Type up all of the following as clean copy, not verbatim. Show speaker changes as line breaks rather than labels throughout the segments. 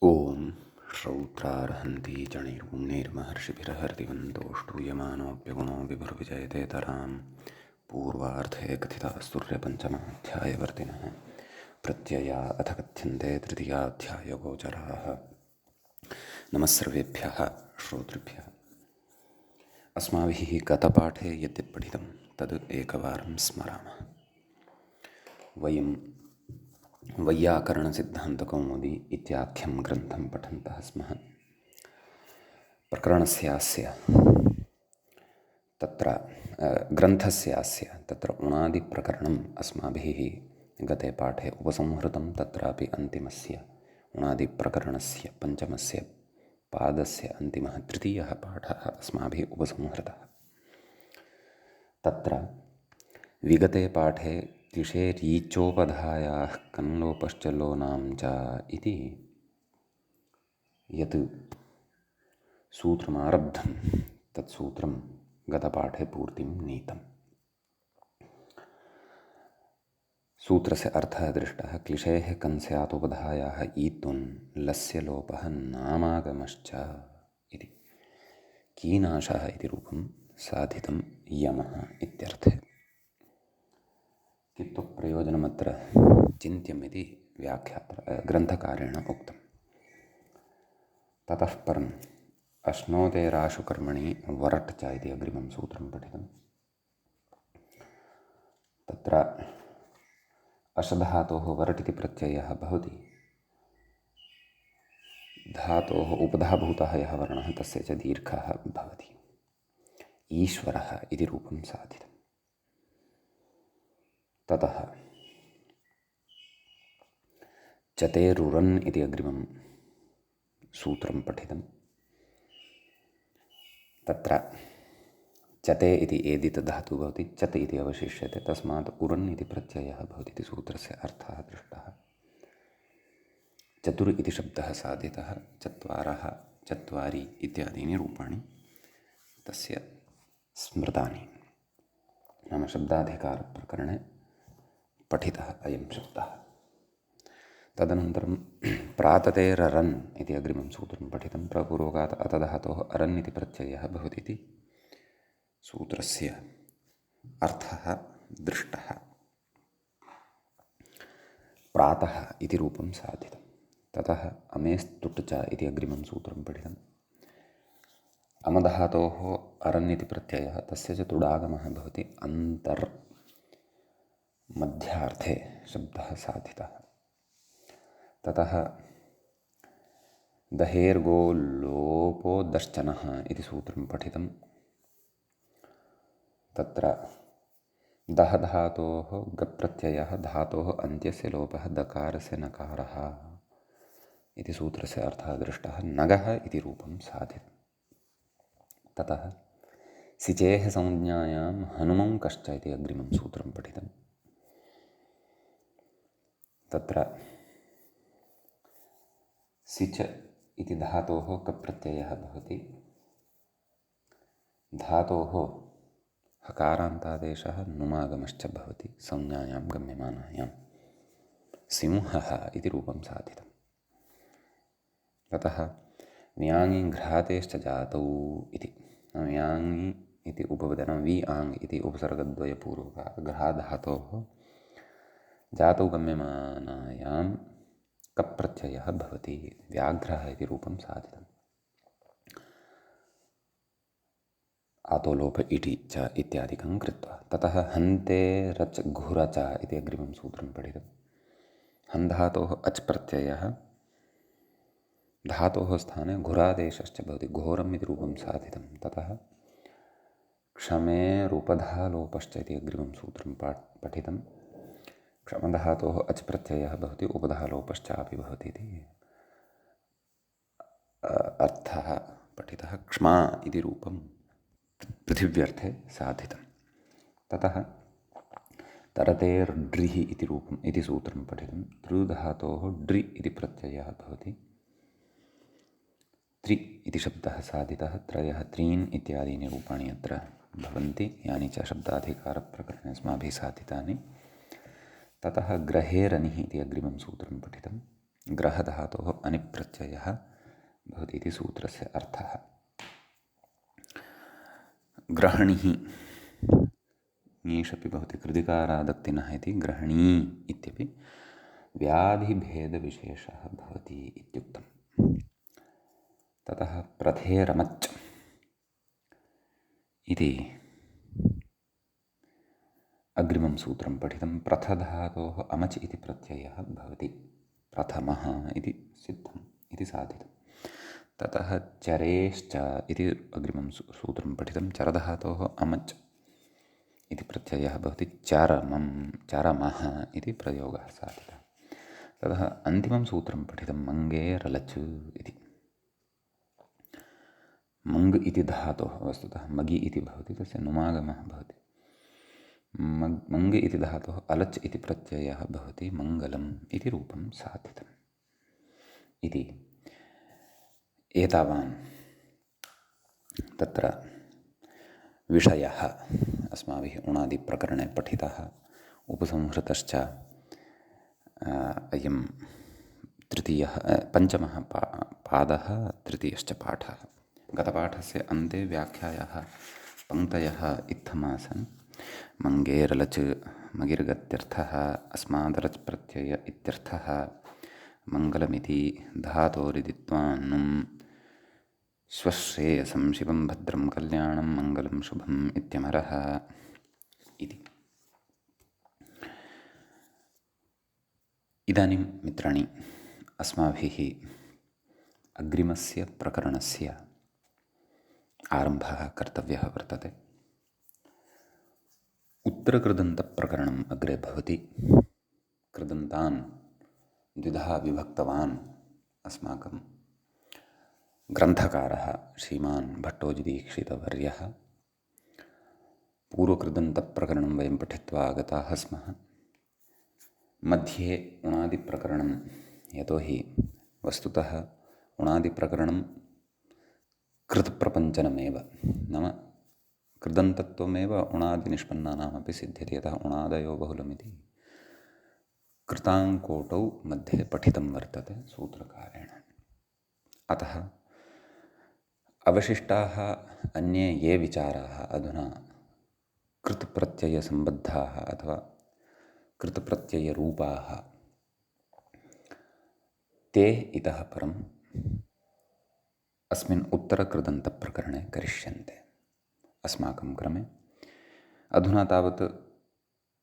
ॐ श्रौत्रार्हन्ति जनिर्गुणैर्महर्षिभिरहर्तिवन्तोष्टूयमानोऽप्यगुणो विभुर्विजयतेतरां पूर्वार्धे कथितास्तुर्यपञ्चमाध्यायवर्तिनः प्रत्यया अथ कथ्यन्ते तृतीयाध्यायगोचराः। नमः सर्वेभ्यः श्रोतृभ्यः। अस्माभिः गतपाठे यद्यत् पठितं तद् एकवारं स्मरामः। वयं वैयाकरणसिद्धान्तकौमुदी इत्याख्यं ग्रन्थं पठन्तः स्मः। प्रकरणस्यास्य तत्र ग्रन्थस्यास्य तत्र उणादिप्रकरणम् अस्माभिः गते पाठे उपसंहृतं। तत्रापि अन्तिमस्य उणादिप्रकरणस्य पञ्चमस्य पादस्य अन्तिमः तृतीयः पाठः अस्माभिः उपसंहृतः। तत्र विगते पाठे क्लिशेरीचोपधायाः कन्लोपश्च लोनां च इति यत् सूत्रमारब्धं तत्सूत्रं गतपाठे पूर्तिं नीतम्। सूत्रस्य अर्थः दृष्टः। क्लिशेः कंस्यातोपधायाः ईत्वं लस्य लोपः नामागमश्च इति। कीनाशः इति रूपं साधितं यमः इत्यर्थे। किन्तु प्रयोजनमत्र चिन्त्यम् इति ग्रन्थकारेण उक्तम्। ततः परम् अश्नोतेराशु कर्मणि वरट् च इति अग्रिमं सूत्रं पठितम्। तत्र अशधातोः वरट् इति प्रत्ययः भवति। धातोः उपधाभूतः यः वर्णः तस्य च दीर्घः भवति। ईश्वरः इति रूपं साधितम्। ततः चतेरुरन् इति अग्रिमं सूत्रं पठितम्। तत्र चते इति एदितधातुः भवति, चत् इति अवशिष्यते, तस्मात् उरन् इति प्रत्ययः भवति इति सूत्रस्य अर्थः दृष्टः। चतुर् इति शब्दः साधितः। चत्वारः, चत्वारि इत्यादीनि रूपाणि तस्य स्मृतानि। नाम शब्दाधिकारप्रकरणे पठितः अयं शब्दः। तदनन्तरं प्राततेररन् इति अग्रिमं सूत्रं पठितं। प्रपूर्वकात् अतधातोः अरन् इति प्रत्ययः भवति इति सूत्रस्य अर्थः दृष्टः। प्रातः इति रूपं साधितं। ततः अमेस्तुट् च इति अग्रिमं सूत्रं पठितम्। अमधातोः अरन् इति प्रत्ययः तस्य च तुडागमः भवति। अन्तर्मध्यार्थे शब्दः साधितः। ततः दहेर्गो लोपो दश्चनः इति सूत्रं पठितं। तत्र दह धातोः गप्रत्ययः धातोः अन्त्यस्य लोपः दकारस्य नकारः इति सूत्रस्य अर्थः दृष्टः। नगः इति रूपं साधितम्। ततः सिचेः संज्ञायां हनुमं कश्च इति अग्रिमं सूत्रं पठितम्। तत्र सिच इति धातोः कप्रत्ययः भवति। धातोः हकारान्तादेशः नुमागमश्च भवति संज्ञायां गम्यमानायां। सिंहः इति रूपं साधितम्। ततः व्याङि घ्रातेश्च जातौ इति। व्याङि इति उपवदनं वि आङ् इति उपसर्गद्वयपूर्वकः घ्राधातोः जातौ गम्यमानायां कप्रत्ययः भवति। व्याघ्रः इति रूपं साधितम्। आतोलोप इटि च इत्यादिकं कृत्वा। ततः हन्ते रच् घुरच इति अग्रिमं सूत्रं पठितम्। हन् धातोः अच् प्रत्ययः धातोः स्थाने घुरादेशश्च भवति। घोरम् इति रूपं साधितं। ततः क्षमेरुपधालोपश्च इति अग्रिमं सूत्रं पठितं। क्षमधातोः अच् प्रत्ययः भवति। उपधालोपश्चापि भवति इति अर्थः पठितः। क्ष्मा इति रूपं पृथिव्यर्थे साधितं। ततः तरतेर्ड्रिः इति रूपम् इति सूत्रं पठितं। तृधातोः ड्रि इति प्रत्ययः भवति। त्रि इति शब्दः साधितः। त्रयः, त्रीन् इत्यादीनि रूपाणि अत्र भवन्ति, यानि च शब्दाधिकारप्रकरणे अस्माभिः साधितानि। ततः ग्रहेरनिः इति अग्रिमं सूत्रं पठितं। ग्रहधातोः अनिप्रत्ययः भवति इति सूत्रस्य अर्थः। ग्रहणिः ङीषपि भवति कृदिकारादक्तिनः इति ग्रहणी इत्यपि व्याधिभेदविशेषः भवति इत्युक्तम्। ततः प्रथेरमच् इति अग्रिमं सूत्रं पठितं। प्रथधातोः अमच् इति प्रत्ययः भवति। प्रथमः इति सिद्धम् इति साधितं। ततः चरेश्च इति अग्रिमं सूत्रं पठितं। चरधातोः अमच् इति प्रत्ययः भवति। चरमः इति प्रयोगः साधितः। ततः अन्तिमं सूत्रं पठितं मङ्गेरलच् इति। मङ् इति धातोः वस्तुतः मगि इति भवति, तस्य नुमागमः भवति। मङ् इति धातोः अलच् इति प्रत्ययः भवति। मङ्गलम् इति रूपं साधितम् इति एतावान् तत्र विषयः अस्माभिः उणादिप्रकरणे पठितः। उपसंहृतश्च अयं पञ्चमः पादः, तृतीयश्च पाठः। गतपाठस्य अन्ते व्याख्यायाः पङ्क्तयः इत्थमासन्। मङ्गेरलच् मगिर्गत्यर्थः, अस्मादलच् प्रत्यय इत्यर्थः, मङ्गलमिति धातोरिदित्वान्नुं, स्वश्रेयसं शिवं भद्रं कल्याणं मङ्गलं शुभम् इत्यमरः इति। इदानीं मित्राणि, अस्माभिः अग्रिमस्य प्रकरणस्य आरम्भः कर्तव्यः वर्तते। उत्तरकृदन्तप्रकरणम् अग्रे भवति। कृदन्तान् द्विधा विभक्तवान् अस्माकं ग्रन्थकारः श्रीमान् भट्टोजिदीक्षितवर्यः। पूर्वकृदन्तप्रकरणं वयं पठित्वा आगताः स्मः। मध्ये उणादिप्रकरणं, यतोहि वस्तुतः उणादिप्रकरणं कृतप्रपञ्चनमेव, नाम कृदन्तत्वमेव उणादिनिष्पन्नानामपि सिद्ध्यति। यतः उणादयो बहुलमिति कृताङ्कोटौ मध्ये पठितं वर्तते सूत्रकारेण। अतः अवशिष्टाः अन्ये ये विचाराः अधुना कृतप्रत्ययसम्बद्धाः अथवा कृतप्रत्ययरूपाः, ते इतः परम् अस्मिन् उत्तरकृदन्तप्रकरणे करिष्यन्ते अस्माकं क्रमे। अधुना तावत्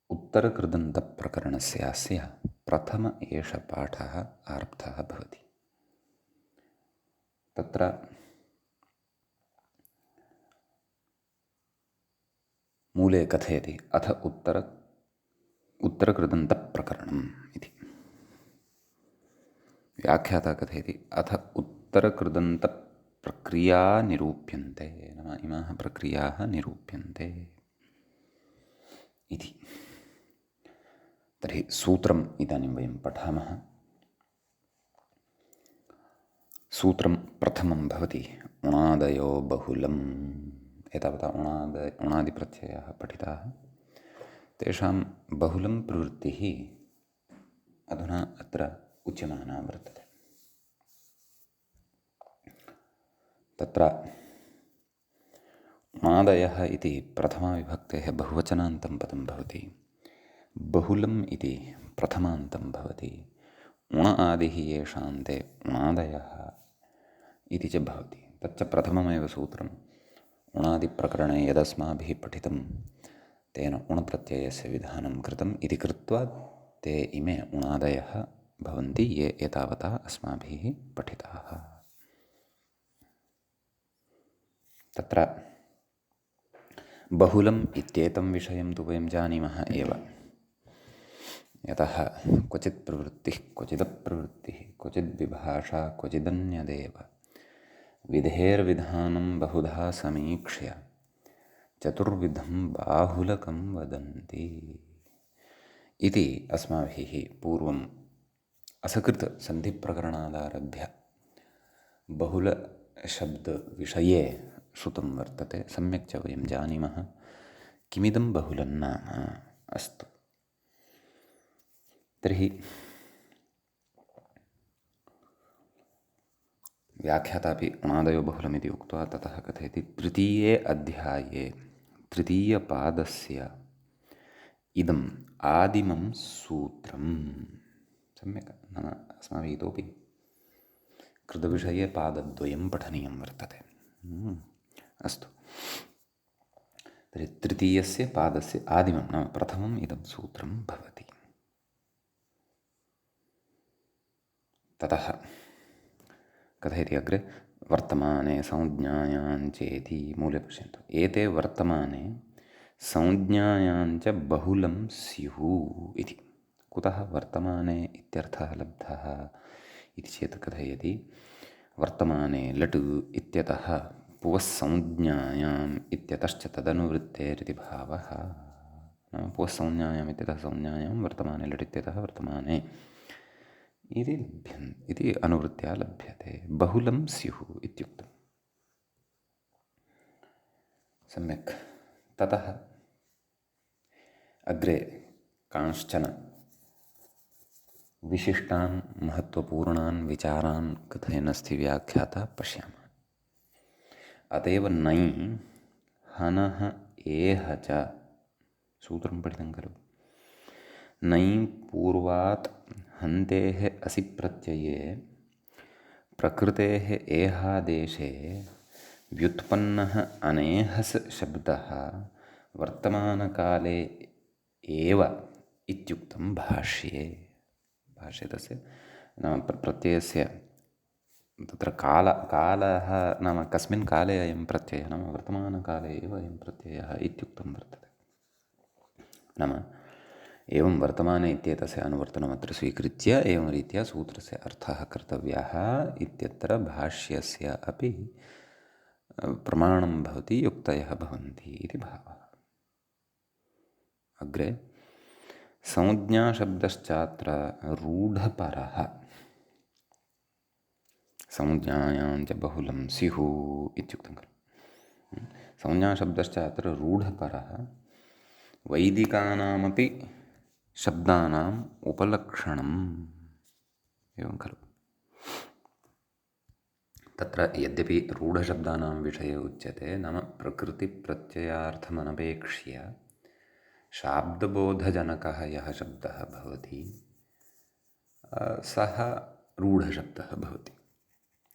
उत्तरकृदन्तप्रकरणस्यास्य प्रथम एष पाठः आरब्धः भवति। तत्र मूले कथयति अथ उत्तरकृदन्तप्रकरणम् इति। व्याख्याता कथयति अथ उत्तरकृदन्तप्रक्रिया निरूप्यन्ते, नाम इमाः प्रक्रियाः निरूप्यन्ते इति। तर्हि सूत्रम् इदानीं वयं पठामः। सूत्रं प्रथमं भवति उणादयो बहुलम्। एतावता उणादिप्रत्ययाः पठिताः, तेषां बहुलं प्रवृत्तिः अधुना अत्र उच्यमाना वर्तते। तत्र उणादयः इति प्रथमाविभक्तेः बहुवचनान्तं पदं भवति। बहुलम् इति प्रथमान्तं भवति। उण आदिः येषान्ते उणादयः इति च भवति। तच्च प्रथममेव सूत्रम् उणादिप्रकरणे यदस्माभिः पठितं तेन उणप्रत्ययस्य विधानं कृतम् इति कृत्वा ते इमे उणादयः भवन्ति ये एतावता अस्माभिः पठिताः। तत्र बहुलम् इत्येतं विषयं तु वयं जानीमः एव। यतः क्वचित् प्रवृत्तिः क्वचिदप्रवृत्तिः क्वचिद्विभाषा क्वचिदन्यदेव विधेर्विधानं बहुधा समीक्ष्य चतुर्विधं बाहुलकं वदन्ति इति अस्माभिः पूर्वम् असकृतसन्धिप्रकरणादारभ्य बहुलशब्दविषये श्रुतं वर्तते। सम्यक् च वयं जानीमः किमिदं बहुलं नाम। अस्तु, तर्हि व्याख्यातापि उणादयो बहुलमिति उक्त्वा ततः कथयति तृतीये अध्याये तृतीयपादस्य इदम् आदिमं सूत्रं। सम्यक्, नाम अस्माभिः इतोपि कृतविषये पादद्वयं पठनीयं वर्तते। अस्तु, तर्हि तृतीयस्य पादस्य आदिमं नाम प्रथमम् इदं सूत्रं भवति। ततः कथयति अग्रे, वर्तमाने संज्ञायाञ्चेति मूले पश्यन्तु, एते वर्तमाने संज्ञायाञ्च बहुलं स्युः इति। कुतः वर्तमाने इत्यर्थः लब्धः इति चेत् कथयति, वर्तमाने लट् इत्यतः पुवस्संज्ञायाम् इत्यतश्च तदनुवृत्तेरिति भावः। नाम पुवस्संज्ञायाम् इत्यतः संज्ञायां, वर्तमाने लट् इत्यतः वर्तमाने इति अनुवृत्त्या लभ्यते। बहुलं स्युः इत्युक्तम्। सम्यक्। ततः अग्रे कांश्चन विशिष्टान् महत्त्वपूर्णान् विचारान् कथयन्नस्ति व्याख्याता, पश्यामः। अतएव नै हनः एह च सूत्रं पठितं खलु। नै पूर्वात् हन्तेः असि प्रत्यये प्रकृतेः एहादेशे व्युत्पन्नः अनेहस् शब्दः वर्तमानकाले एव इत्युक्तं भाष्ये। भाष्ये तस्य नाम प्रत्ययस्य तत्र कालः नाम कस्मिन् काले अयं प्रत्ययः, नाम वर्तमानकाले एव अयं प्रत्ययः इत्युक्तं वर्तते। नाम एवं वर्तमाने इत्येतस्य अनुवर्तनमत्र स्वीकृत्य एवं रीत्या सूत्रस्य अर्थः कर्तव्यः इत्यत्र भाष्यस्य अपि प्रमाणं भवति, युक्तयः भवन्ति इति भावः। अग्रे संज्ञाशब्दश्चात्र रूढपरः। संज्ञायाञ्च बहुलं स्युः इत्युक्तं खलु। संज्ञाशब्दश्चात्र रूढपरः वैदिकानामपि शब्दानाम् उपलक्षणम् एवं खलु। तत्र यद्यपि रूढशब्दानां विषये उच्यते, नाम प्रकृतिप्रत्ययार्थमनपेक्ष्य शाब्दबोधजनकः यः शब्दः भवति सः रूढशब्दः भवति।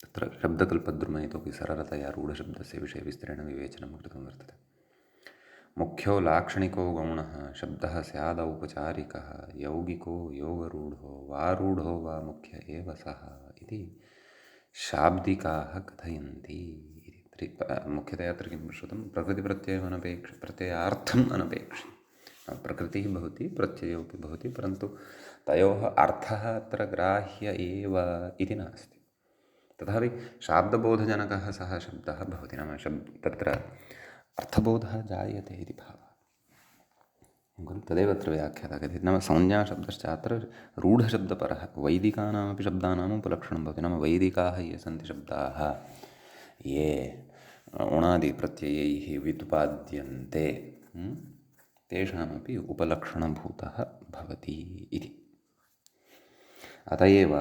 तत्र शब्दकल्पद्रुमे इतोपि सरलतया रूढशब्दस्य विषये विस्तरेण विवेचनं कृतं वर्तते। मुख्यो लाक्षणिको गौणः शब्दः स्यादौपचारिकः यौगिको योगरूढो वारूढो वा मुख्य एव सः इति शाब्दिकाः कथयन्ति। मुख्यतया अत्र किं श्रुतं, प्रत्ययार्थम् अनपेक्ष्य प्रकृतिः भवति, प्रत्ययोऽपि भवति, परन्तु तयोः अर्थः अत्र ग्राह्य एव इति नास्ति। तथापि शाब्दबोधजनकः सः शब्दः भवति, नाम तत्र अर्थबोधः जायते इति भावः। तदेव अत्र व्याख्याता कथयति, नाम संज्ञाशब्दश्चात्र रूढशब्दपरः वैदिकानामपि शब्दानाम् उपलक्षणं भवति। नाम वैदिकाः ये सन्ति शब्दाः, ये उणादिप्रत्ययैः व्युत्पाद्यन्ते, तेषामपि उपलक्षणभूतः भवति इति। अत एव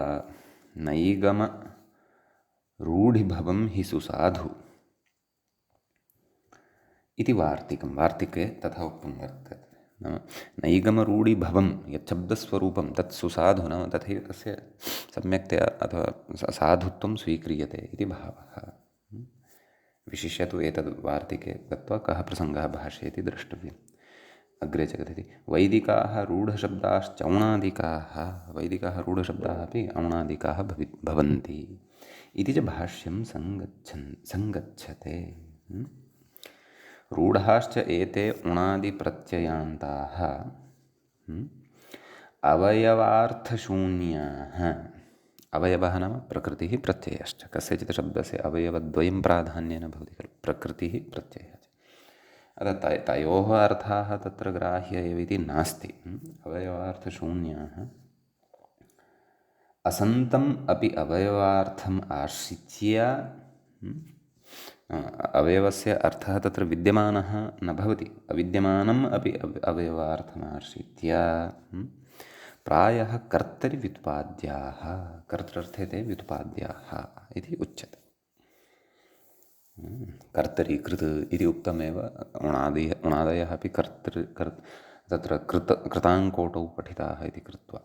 नैगमरूढिभवं हि सुसाधु इति वार्तिकं। वार्तिके तथा उक्तं वर्तते। नाम नैगमरूढिभवं यच्छब्दस्वरूपं तत् सुसाधु, नाम तथैव तस्य सम्यक्तया अथवा साधुत्वं स्वीक्रियते इति भावः। विशिष्य तु एतद् वार्तिके गत्वा कः प्रसङ्गः भाष्ये इति द्रष्टव्यम्। अग्रे च कथयति, वैदिकाः रूढशब्दाश्चौणादिकाः, वैदिकाः रूढशब्दाः अपि औणादिकाः भवन्ति इति च भाष्यं सङ्गच्छते। रूढाश्च एते उणादिप्रत्ययान्ताः अवयवार्थशून्याः। अवयवः नाम प्रकृतिः प्रत्ययश्च। कस्यचित् शब्दस्य अवयवद्वयं प्राधान्येन भवति खलु, प्रकृतिः प्रत्ययः च। अतः तयोः अर्थाः तत्र ग्राह्य एव इति नास्ति। अवयवार्थशून्याः असन्तम् अपि अवयवार्थम् आश्रित्य, अवयवस्य अर्थः तत्र विद्यमानः न भवति, अविद्यमानम् अपि अवयवार्थम् आश्रित्य प्रायः कर्तरि व्युत्पाद्याः, कर्तृर्थे ते व्युत्पाद्याः इति उच्यते। कर्तरि कृत् इति उक्तमेव, उणादयः अपि तत्र कृताङ्कोटौ पठिताः इति कृत्वा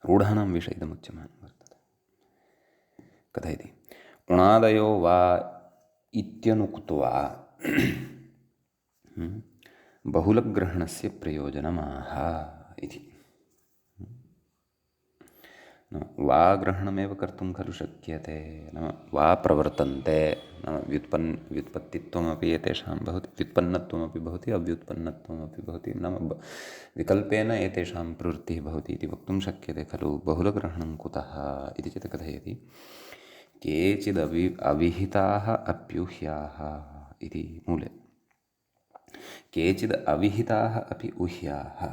रूढानां विषये इदमुच्यमानं वर्तते। कथा इति उणादयो वा इत्यनुक्त्वा बहुलग्रहणस्य प्रयोजनमाह इति। वा ग्रहणमेव कर्तुं खलु शक्यते, नाम वा प्रवर्तन्ते, नाम व्युत्पत्तित्वमपि एतेषां भवति, व्युत्पन्नत्वमपि भवति, अव्युत्पन्नत्वमपि भवति, नाम विकल्पेन एतेषां प्रवृत्तिः भवति इति वक्तुं शक्यते खलु। बहुलग्रहणं कुतः इति चेत् कथयति, अविहिताः अप्यूह्याः इति मूले। केचिद् अविहिताः अपि ऊह्याः,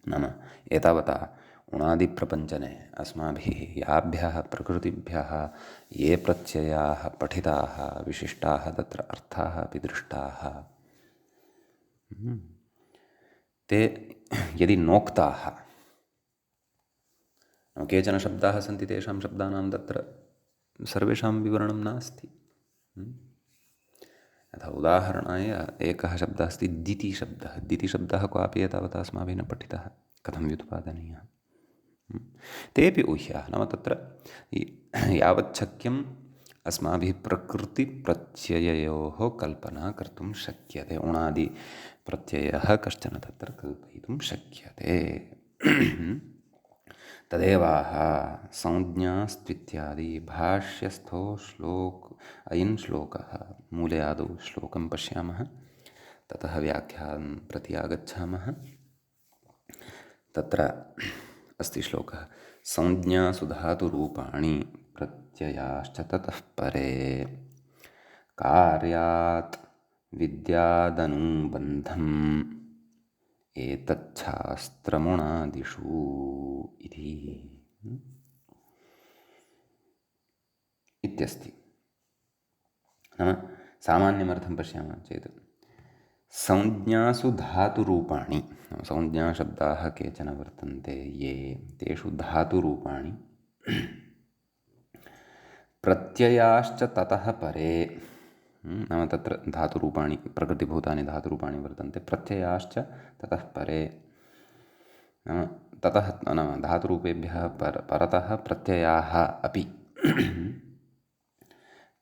नाम एतावता उणादिप्रपञ्चने अस्माभिः याभ्यः प्रकृतिभ्यः ये प्रत्ययाः पठिताः विशिष्टाः, तत्र अर्थाः अपि दृष्टाः, ते यदि नोक्ताः, केचन शब्दाः सन्ति, तेषां शब्दानां तत्र सर्वेषां विवरणं नास्ति। यथा उदाहरणाय एकः शब्दः अस्ति दितिशब्दः। दितिशब्दः क्वापि एतावता अस्माभिः न पठितः, कथं व्युत्पादनीयः। तेऽपि ऊह्याः, नाम तत्र यावच्छक्यम् अस्माभिः प्रकृतिप्रत्यययोः कल्पना कर्तुं शक्यते। उणादिप्रत्ययः कश्चन तत्र कल्पयितुं शक्यते। तदेवाह संज्ञास्त्वित्यादि भाष्यस्थो अयं श्लोकः। मूले आदौ श्लोकं पश्यामः, ततः व्याख्यानं प्रति आगच्छामः। तत्र अस्ति श्लोकः, संज्ञासु धातुरूपाणि प्रत्ययाश्च ततः परे कार्यात् विद्यादनुबन्धम् एतच्छास्त्रमुणादिषु इति इत्यस्ति। नाम सामान्यमर्थं पश्यामः चेत् संज्ञासु धातुरूपाणि, संज्ञाशब्दाः केचन वर्तन्ते ये, तेषु धातुरूपाणि प्रत्ययाश्च ततः परे, नाम तत्र धातुरूपाणि प्रकृतिभूतानि धातुरूपाणि वर्तन्ते, प्रत्ययाश्च ततः परे, नाम ततः नाम धातुरूपेभ्यः परतः प्रत्ययाः अपि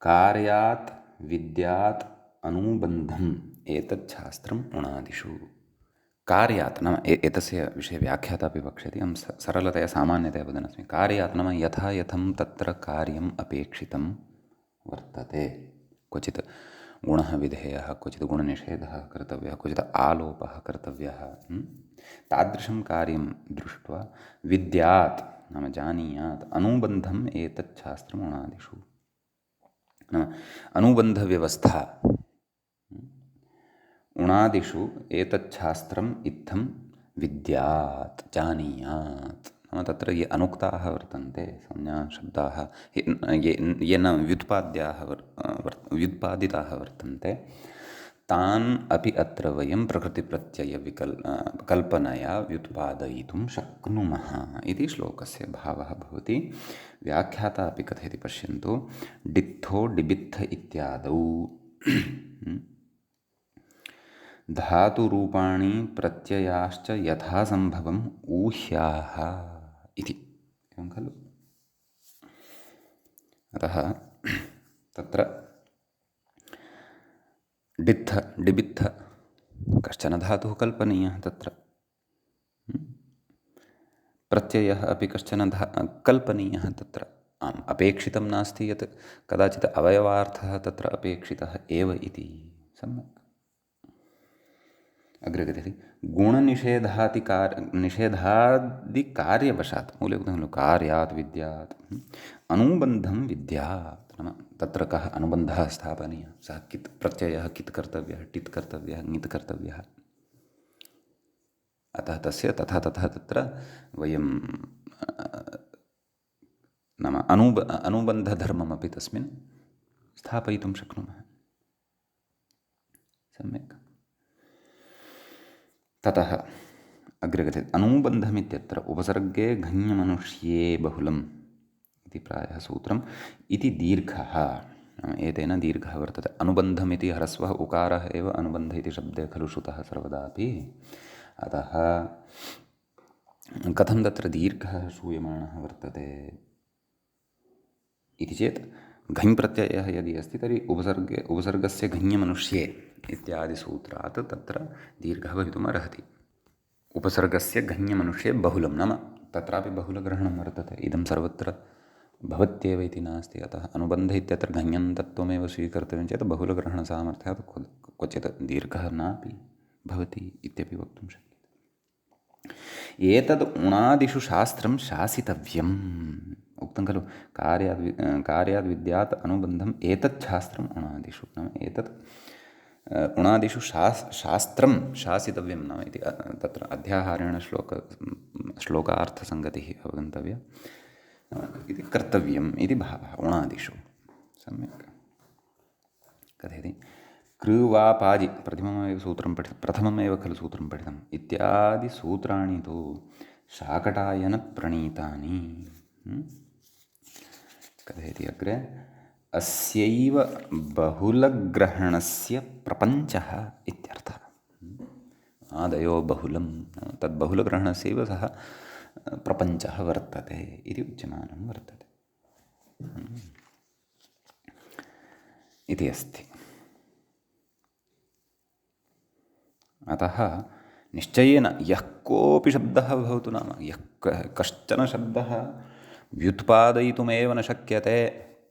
कार्यात् विद्यात् अनुबन्धम् एतच्छास्त्रम् उणादिषु। कार्यात् नाम एतस्य विषये व्याख्याता अपि वक्ष्यति, अहं सरलतया सामान्यतया वदन्नस्मि। कार्यात् नाम यथा यथं तत्र कार्यम् अपेक्षितं वर्तते, क्वचित् गुणः विधेयः, क्वचित् गुणनिषेधः कर्तव्यः, क्वचित् आलोपः कर्तव्यः, तादृशं कार्यं दृष्ट्वा विद्यात् नाम जानीयात्, अनुबन्धम् एतच्छास्त्रम् उणादिषु, नाम अनुबन्धव्यवस्था उणादिषु एतच्छास्त्रम् इत्थं विद्यात् जानीयात्। नाम तत्र ये अनुक्ताः वर्तन्ते संज्ञाशब्दाः, ये न व्युत्पादिताः वर्तन्ते, तान् अपि अत्र वयं प्रकृतिप्रत्ययकल्पनया व्युत्पादयितुं शक्नुमः इति श्लोकस्य भावः भवति। व्याख्याता अपि कथयति, पश्यन्तु, डित्थो डिबित्थ इत्यादौ धातुरूपाणि प्रत्ययाश्च यथासम्भवम् ऊह्याः इति, एवं खलु। अतः तत्र डित्थ डिबित्थ कश्चन धातुः कल्पनीयः, तत्र प्रत्ययः अपि कश्चन कल्पनीयः तत्र। आम्, अपेक्षितं नास्ति यत् कदाचित् अवयवार्थः तत्र अपेक्षितः एव इति। सम्यक् अग्रे गच्छति, निषेधादिकार्यवशात्, मूले उक्तं खलु कार्यात् विद्यात्, अनुबन्धं विद्यात्, नाम तत्र कः अनुबन्धः स्थापनीयः, सः कित् प्रत्ययः कित् कर्तव्यः, टित् कर्तव्यः, ङित् कर्तव्यः। अतः तस्य तथा तत्र वयं नाम अनुबन्धधर्ममपि तस्मिन् स्थापयितुं शक्नुमः। सम्यक्। ततः अग्रे गच्छति अनुबन्धमित्यत्र उपसर्गे घञ्यमनुष्ये बहुलम् इति प्रायः सूत्रम् इति दीर्घः एतेन दीर्घः वर्तते अनुबन्धमिति ह्रस्वः उकारः एव अनुबन्ध इति शब्दे खलु श्रुतः सर्वदापि अतः कथं तत्र दीर्घः श्रूयमाणः वर्तते इति चेत् घञ् प्रत्ययः यदि अस्ति तर्हि उपसर्गस्य घञ्यमनुष्ये इत्यादिसूत्रात् तत्र दीर्घः भवितुमर्हति उपसर्गस्य घञ्यमनुष्ये बहुलं नाम तत्रापि बहुलग्रहणं वर्तते इदं सर्वत्र भवत्येव इति नास्ति अतः अनुबन्ध इत्यत्र घञ्यन्तत्वमेव स्वीकर्तव्यं चेत् बहुलग्रहणसामर्थ्यात् क्वचित् दीर्घः नापि भवति इत्यपि वक्तुं शक्यते एतद् उणादिषु शास्त्रं शासितव्यम् उक्तं खलु कार्याद् विद्यात् अनुबन्धम् एतत् शास्त्रम् उणादिषु नाम एतत् उणादिषु शास्त्रं शासितव्यं नाम इति तत्र अध्याहारेण श्लोकार्थसङ्गतिः अवगन्तव्या इति कर्तव्यम् इति भावः उणादिषु सम्यक् कथयति कृवापादि प्रथममेव खलु सूत्रं पठितम् इत्यादि सूत्राणि तु शाकटायनप्रणीतानि कथयति अग्रे अस्यैव बहुलग्रहणस्य प्रपञ्चः इत्यर्थः आदयो बहुलं तद्बहुलग्रहणस्यैव सः प्रपञ्चः वर्तते इति उच्यमानं वर्तते इति अस्ति अतः निश्चयेन यः कोऽपि शब्दः भवतु नाम यः कश्चन शब्दः व्युत्पादयितुमेव न शक्यते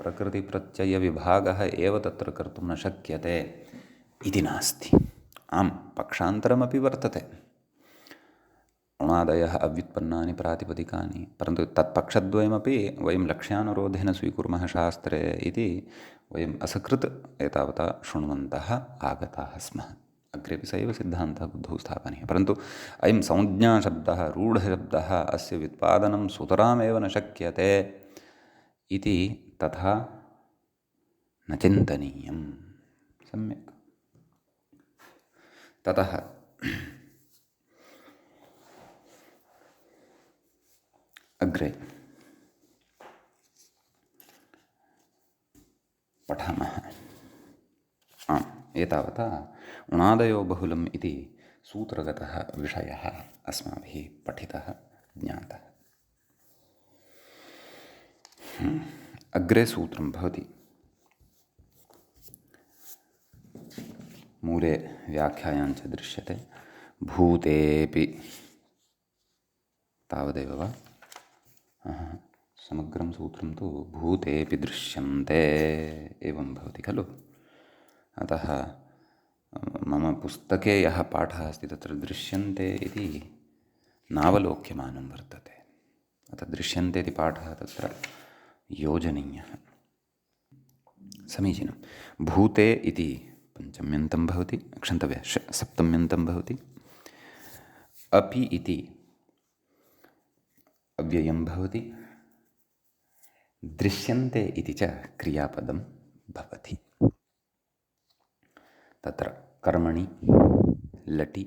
प्रकृतिप्रत्ययविभागः एव तत्र कर्तुं न शक्यते इति नास्ति आम् पक्षान्तरमपि वर्तते उणादयः अव्युत्पन्नानि प्रातिपदिकानि परन्तु तत्पक्षद्वयमपि वयं लक्ष्यानुरोधेन स्वीकुर्मः शास्त्रे इति वयम् असकृत् एतावता शृण्वन्तः आगताः स्मः अग्रेपि स एव सिद्धान्तः बुद्धौ स्थापनीयः परन्तु अयं संज्ञाशब्दः रूढशब्दः अस्य व्युत्पादनं सुतरामेव न शक्यते इति तथा न चिन्तनीयं सम्यक् ततः अग्रे पठामः एतावता उणादयो बहुलम् इति सूत्रगतः विषयः अस्माभिः पठितः ज्ञातः अग्रे सूत्रं भवति मूले व्याख्यायां च दृश्यते भूतेऽपि तावदेव वा समग्रं सूत्रं तु भूतेऽपि दृश्यन्ते एवं भवति खलु अतः मम पुस्तके यः पाठः अस्ति तत्र दृश्यन्ते इति नावलोक्यमानं वर्तते अतः दृश्यन्ते इति पाठः तत्र योजनीयः समीचीनं भूते इति पञ्चम्यन्तं भवति क्षन्तव्य सप्तम्यन्तं भवति अपि इति अव्ययं भवति दृश्यन्ते इति च क्रियापदं भवति तत्र कर्मणि लटि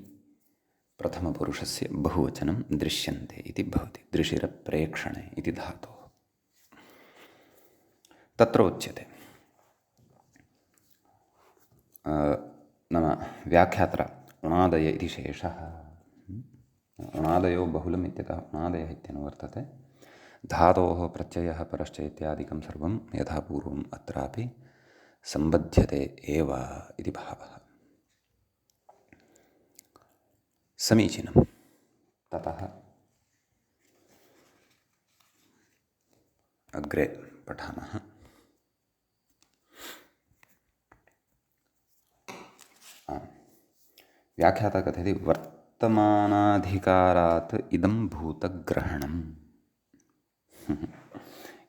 प्रथमपुरुषस्य बहुवचनं दृश्यन्ते इति भवति दृशिरप्रेक्षणे इति धातुः तत्र उच्यते नाम व्याख्यात्र उणादय इति शेषः उणादयो बहुलम् इत्यतः उणादयः इत्यनुवर्तते धातोः प्रत्ययः परश्च इत्यादिकं सर्वं यथा पूर्वम् अत्रापि सम्बध्यते एव इति भावः समीचीनं ततः अग्रे पठामः व्याख्याता कथयति वर्तमानाधिकारात् इदं भूतग्रहणम्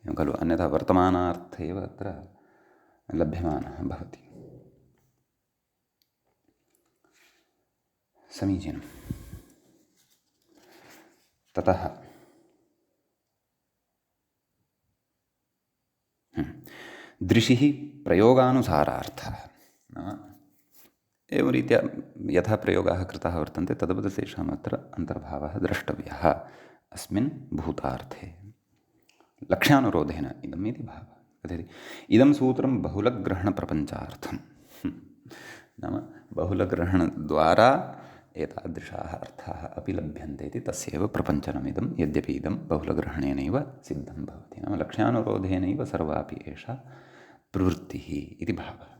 एवं खलु अन्यथा वर्तमानार्थ एव अत्र लभ्यमानः भवति समीचीनं ततः दृशिः प्रयोगानुसारार्थः नाम एवं रीत्या यथा प्रयोगाः कृताः वर्तन्ते तद्वत् तेषाम् अत्र अन्तर्भावः द्रष्टव्यः अस्मिन् भूतार्थे लक्ष्यानुरोधेन इदम् इति भावः कथयति इदं सूत्रं बहुलग्रहणप्रपञ्चार्थं नाम बहुलग्रहणद्वारा एतादृशाः अर्थाः अपि लभ्यन्ते इति तस्यैव प्रपञ्चनमिदं यद्यपि इदं बहुलग्रहणेनैव सिद्धं भवति नाम लक्ष्यानुरोधेनैव सर्वापि एषा प्रवृत्तिः इति भावः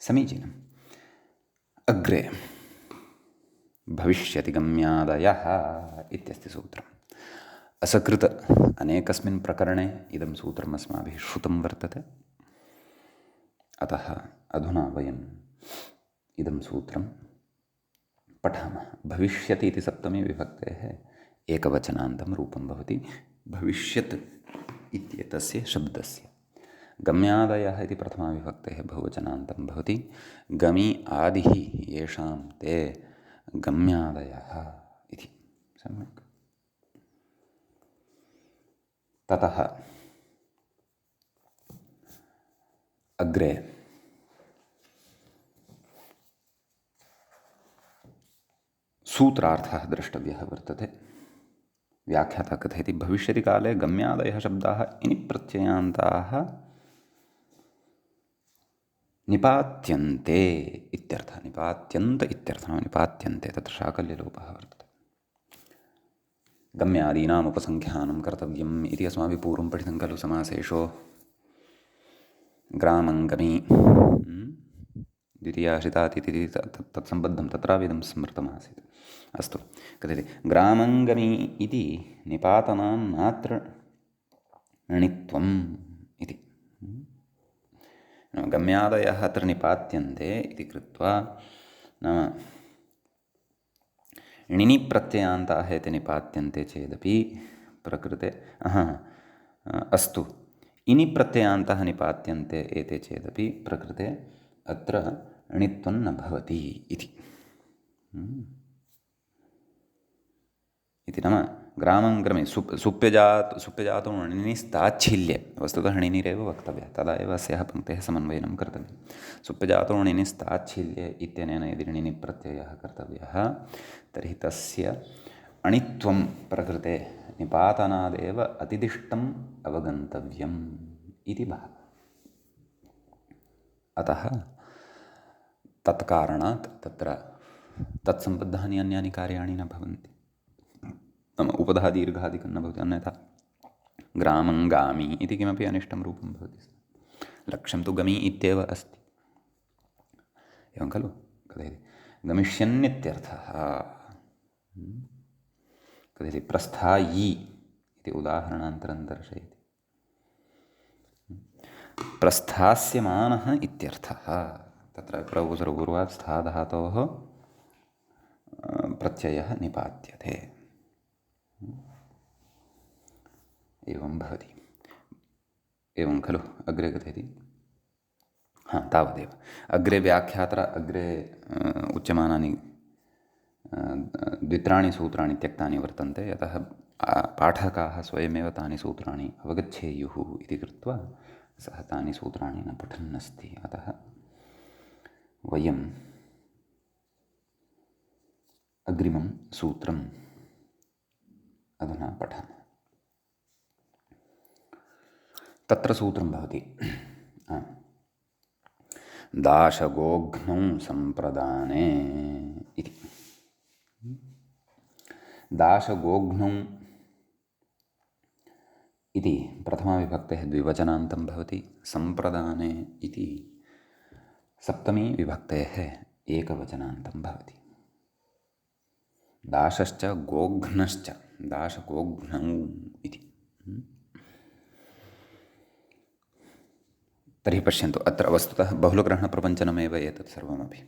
समीचीनम् अग्रे भविष्यति गम्यादयः इत्यस्ति सूत्रम् असकृत अनेकस्मिन् प्रकरणे इदं सूत्रम् अस्माभिः श्रुतं वर्तते अतः अधुना वयम् इदं सूत्रं पठामः भविष्यति इति सप्तमी विभक्तेः एकवचनान्तं रूपं भवति भविष्यत् इत्येतस्य शब्दस्य गम्यादयः इति प्रथमाविभक्तेः बहुवचनान्तं भवति गमि आदिः येषां ते गम्यादयः इति सम्यक् ततः अग्रे सूत्रार्थः द्रष्टव्यः वर्तते व्याख्याता कथयति भविष्यति काले गम्यादयः शब्दाः इनि प्रत्ययान्ताः निपात्यन्ते इत्यर्थः निपात्यन्त इत्यर्थः निपात्यन्ते तत्र शाकल्यलोपः वर्तते गम्यादीनाम् उपसंख्यानं कर्तव्यम् इति अस्माभिः पूर्वं पठितं खलु समासेषु ग्रामङ्गमी द्वितीयाश्रितात् इति तत्सम्बद्धं तत्रापि इदं स्मृतमासीत् अस्तु कथयति ग्रामङ्गमी इति निपातनां नात्र णित्वम् इति गम्यादयः अत्र निपात्यन्ते इति कृत्वा नाम णिनि प्रत्ययान्ताः एते निपात्यन्ते चेदपि प्रकृते अस्तु इनि प्रत्ययान्तः निपात्यन्ते एते चेदपि प्रकृते अत्र णित्वं न भवति इति नाम ग्रामङ्गमे सुप्यजातो णिनिस्ताच्छील्ये वस्तुतः णिनिरेव वक्तव्यः तदा एव अस्याः पङ्क्तेः समन्वयनं कर्तव्यं सुप्यजातो णिनिस्ताच्छील्ये इत्यनेन यदि णिनि प्रत्ययः कर्तव्यः तर्हि तस्य अणित्वं प्रकृते निपातनादेव अतिदिष्टम् अवगन्तव्यम् इति भावः अतः तत्कारणात् तत्र तत्सम्बद्धानि अन्यानि कार्याणि न भवन्ति नाम उपधा दीर्घादिकं न भवति अन्यथा ग्रामङ्गामि इति किमपि अनिष्टं रूपं भवति लक्ष्यं तु गमि इत्येव अस्ति एवं खलु कथयति गमिष्यन्नित्यर्थः कथयति प्रस्थायि इति उदाहरणान्तरं दर्शयति प्रस्थास्यमानः इत्यर्थः तत्र प्रौसरपूर्वात् स्थाधातोः प्रत्ययः निपात्यते एवं भवति एवं खलु अग्रे कथयति तावदेव अग्रे व्याख्याता अग्रे उच्यमानानि द्वित्राणि सूत्राणि त्यक्तानि वर्तन्ते यतः पाठकाः स्वयमेव तानि सूत्राणि अवगच्छेयुः इति कृत्वा सः तानि सूत्राणि न पठन्नस्ति अतः वयम् अग्रिमं सूत्रम् अधुना पठामः तत्र सूत्रं भवति दाशगोघ्नौ सम्प्रदाने इति दाशगोघ्नौ इति प्रथमाविभक्तेः द्विवचनान्तं भवति सम्प्रदाने इति सप्तमी विभक्तेः एकवचनान्तं भवति दाशश्च गोघ्नश्च दाशगोघ्नौ इति तर्हि पश्यन्तु अत्र वस्तुतः बहुलग्रहणप्रपञ्चनमेव एतत् सर्वमपि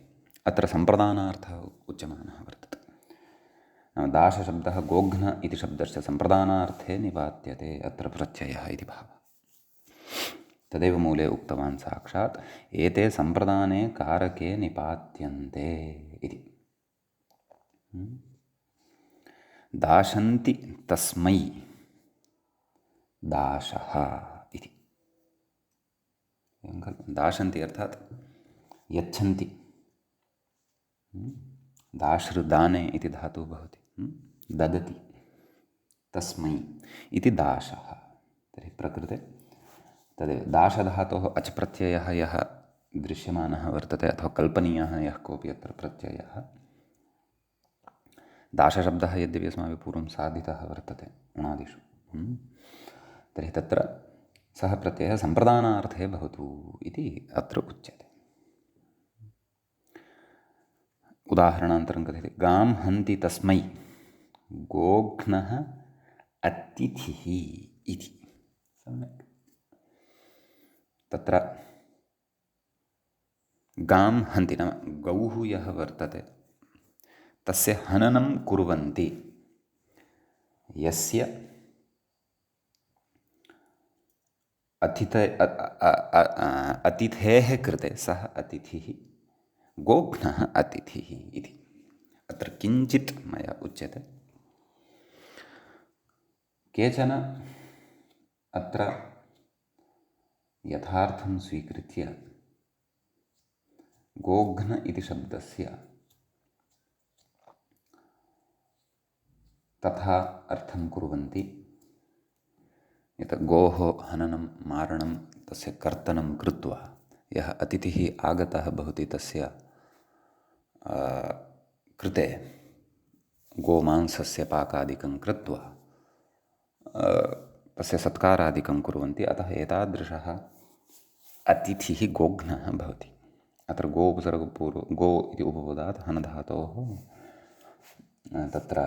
अत्र सम्प्रदानार्थः उच्यमानः वर्तते दाशशब्दः गोघ्न इति शब्दस्य सम्प्रदानार्थे निपात्यते अत्र प्रत्ययः इति भावः तदेव मूले उक्तवान् साक्षात् एते सम्प्रदाने कारके निपात्यन्ते इति दाशन्ति तस्मै दाशः इति दाशन्ति अर्थात् यच्छन्ति, दाशृदाने इति धातुः भवति, ददति, तस्मै इति दाशः। तर्हि प्रकृते तदेव दाशधातोः अच् प्रत्ययः यः दृश्यमानः वर्तते अथवा कल्पनीयः यः कोऽपि अत्र प्रत्ययः, दाशशब्दः यद्यपि अस्माभिः पूर्वं साधितः वर्तते उणादिषु, तर्हि तत्र सः प्रत्ययः सम्प्रदानार्थे भवतु इति अत्र उच्यते। उदाहरणान्तरं कथयति, गां हन्ति तस्मै गोघ्नः अतिथिः इति। सम्यक्। तत्र गां हन्ति नाम गौः यः वर्तते तस्य हननं कुर्वन्ति, यस्य अतिथेः कृते सः अतिथिः गोघ्नः अतिथिः इति। अत्र किञ्चित् मया उच्यते। केचन अत्र यथार्थं स्वीकृत्य गोघ्न इति शब्दस्य तथा अर्थं कुर्वन्ति, यत् गोः हननं मारणं तस्य कर्तनं कृत्वा यः अतिथिः आगतः भवति तस्य कृते गोमांसस्य पाकादिकं कृत्वा तस्य सत्कारादिकं कुर्वन्ति, अतः एतादृशः अतिथिः गोघ्नः भवति। अत्र गो उपसर्गपूर्वं गो इति उपपदात् हनधातोः तत्र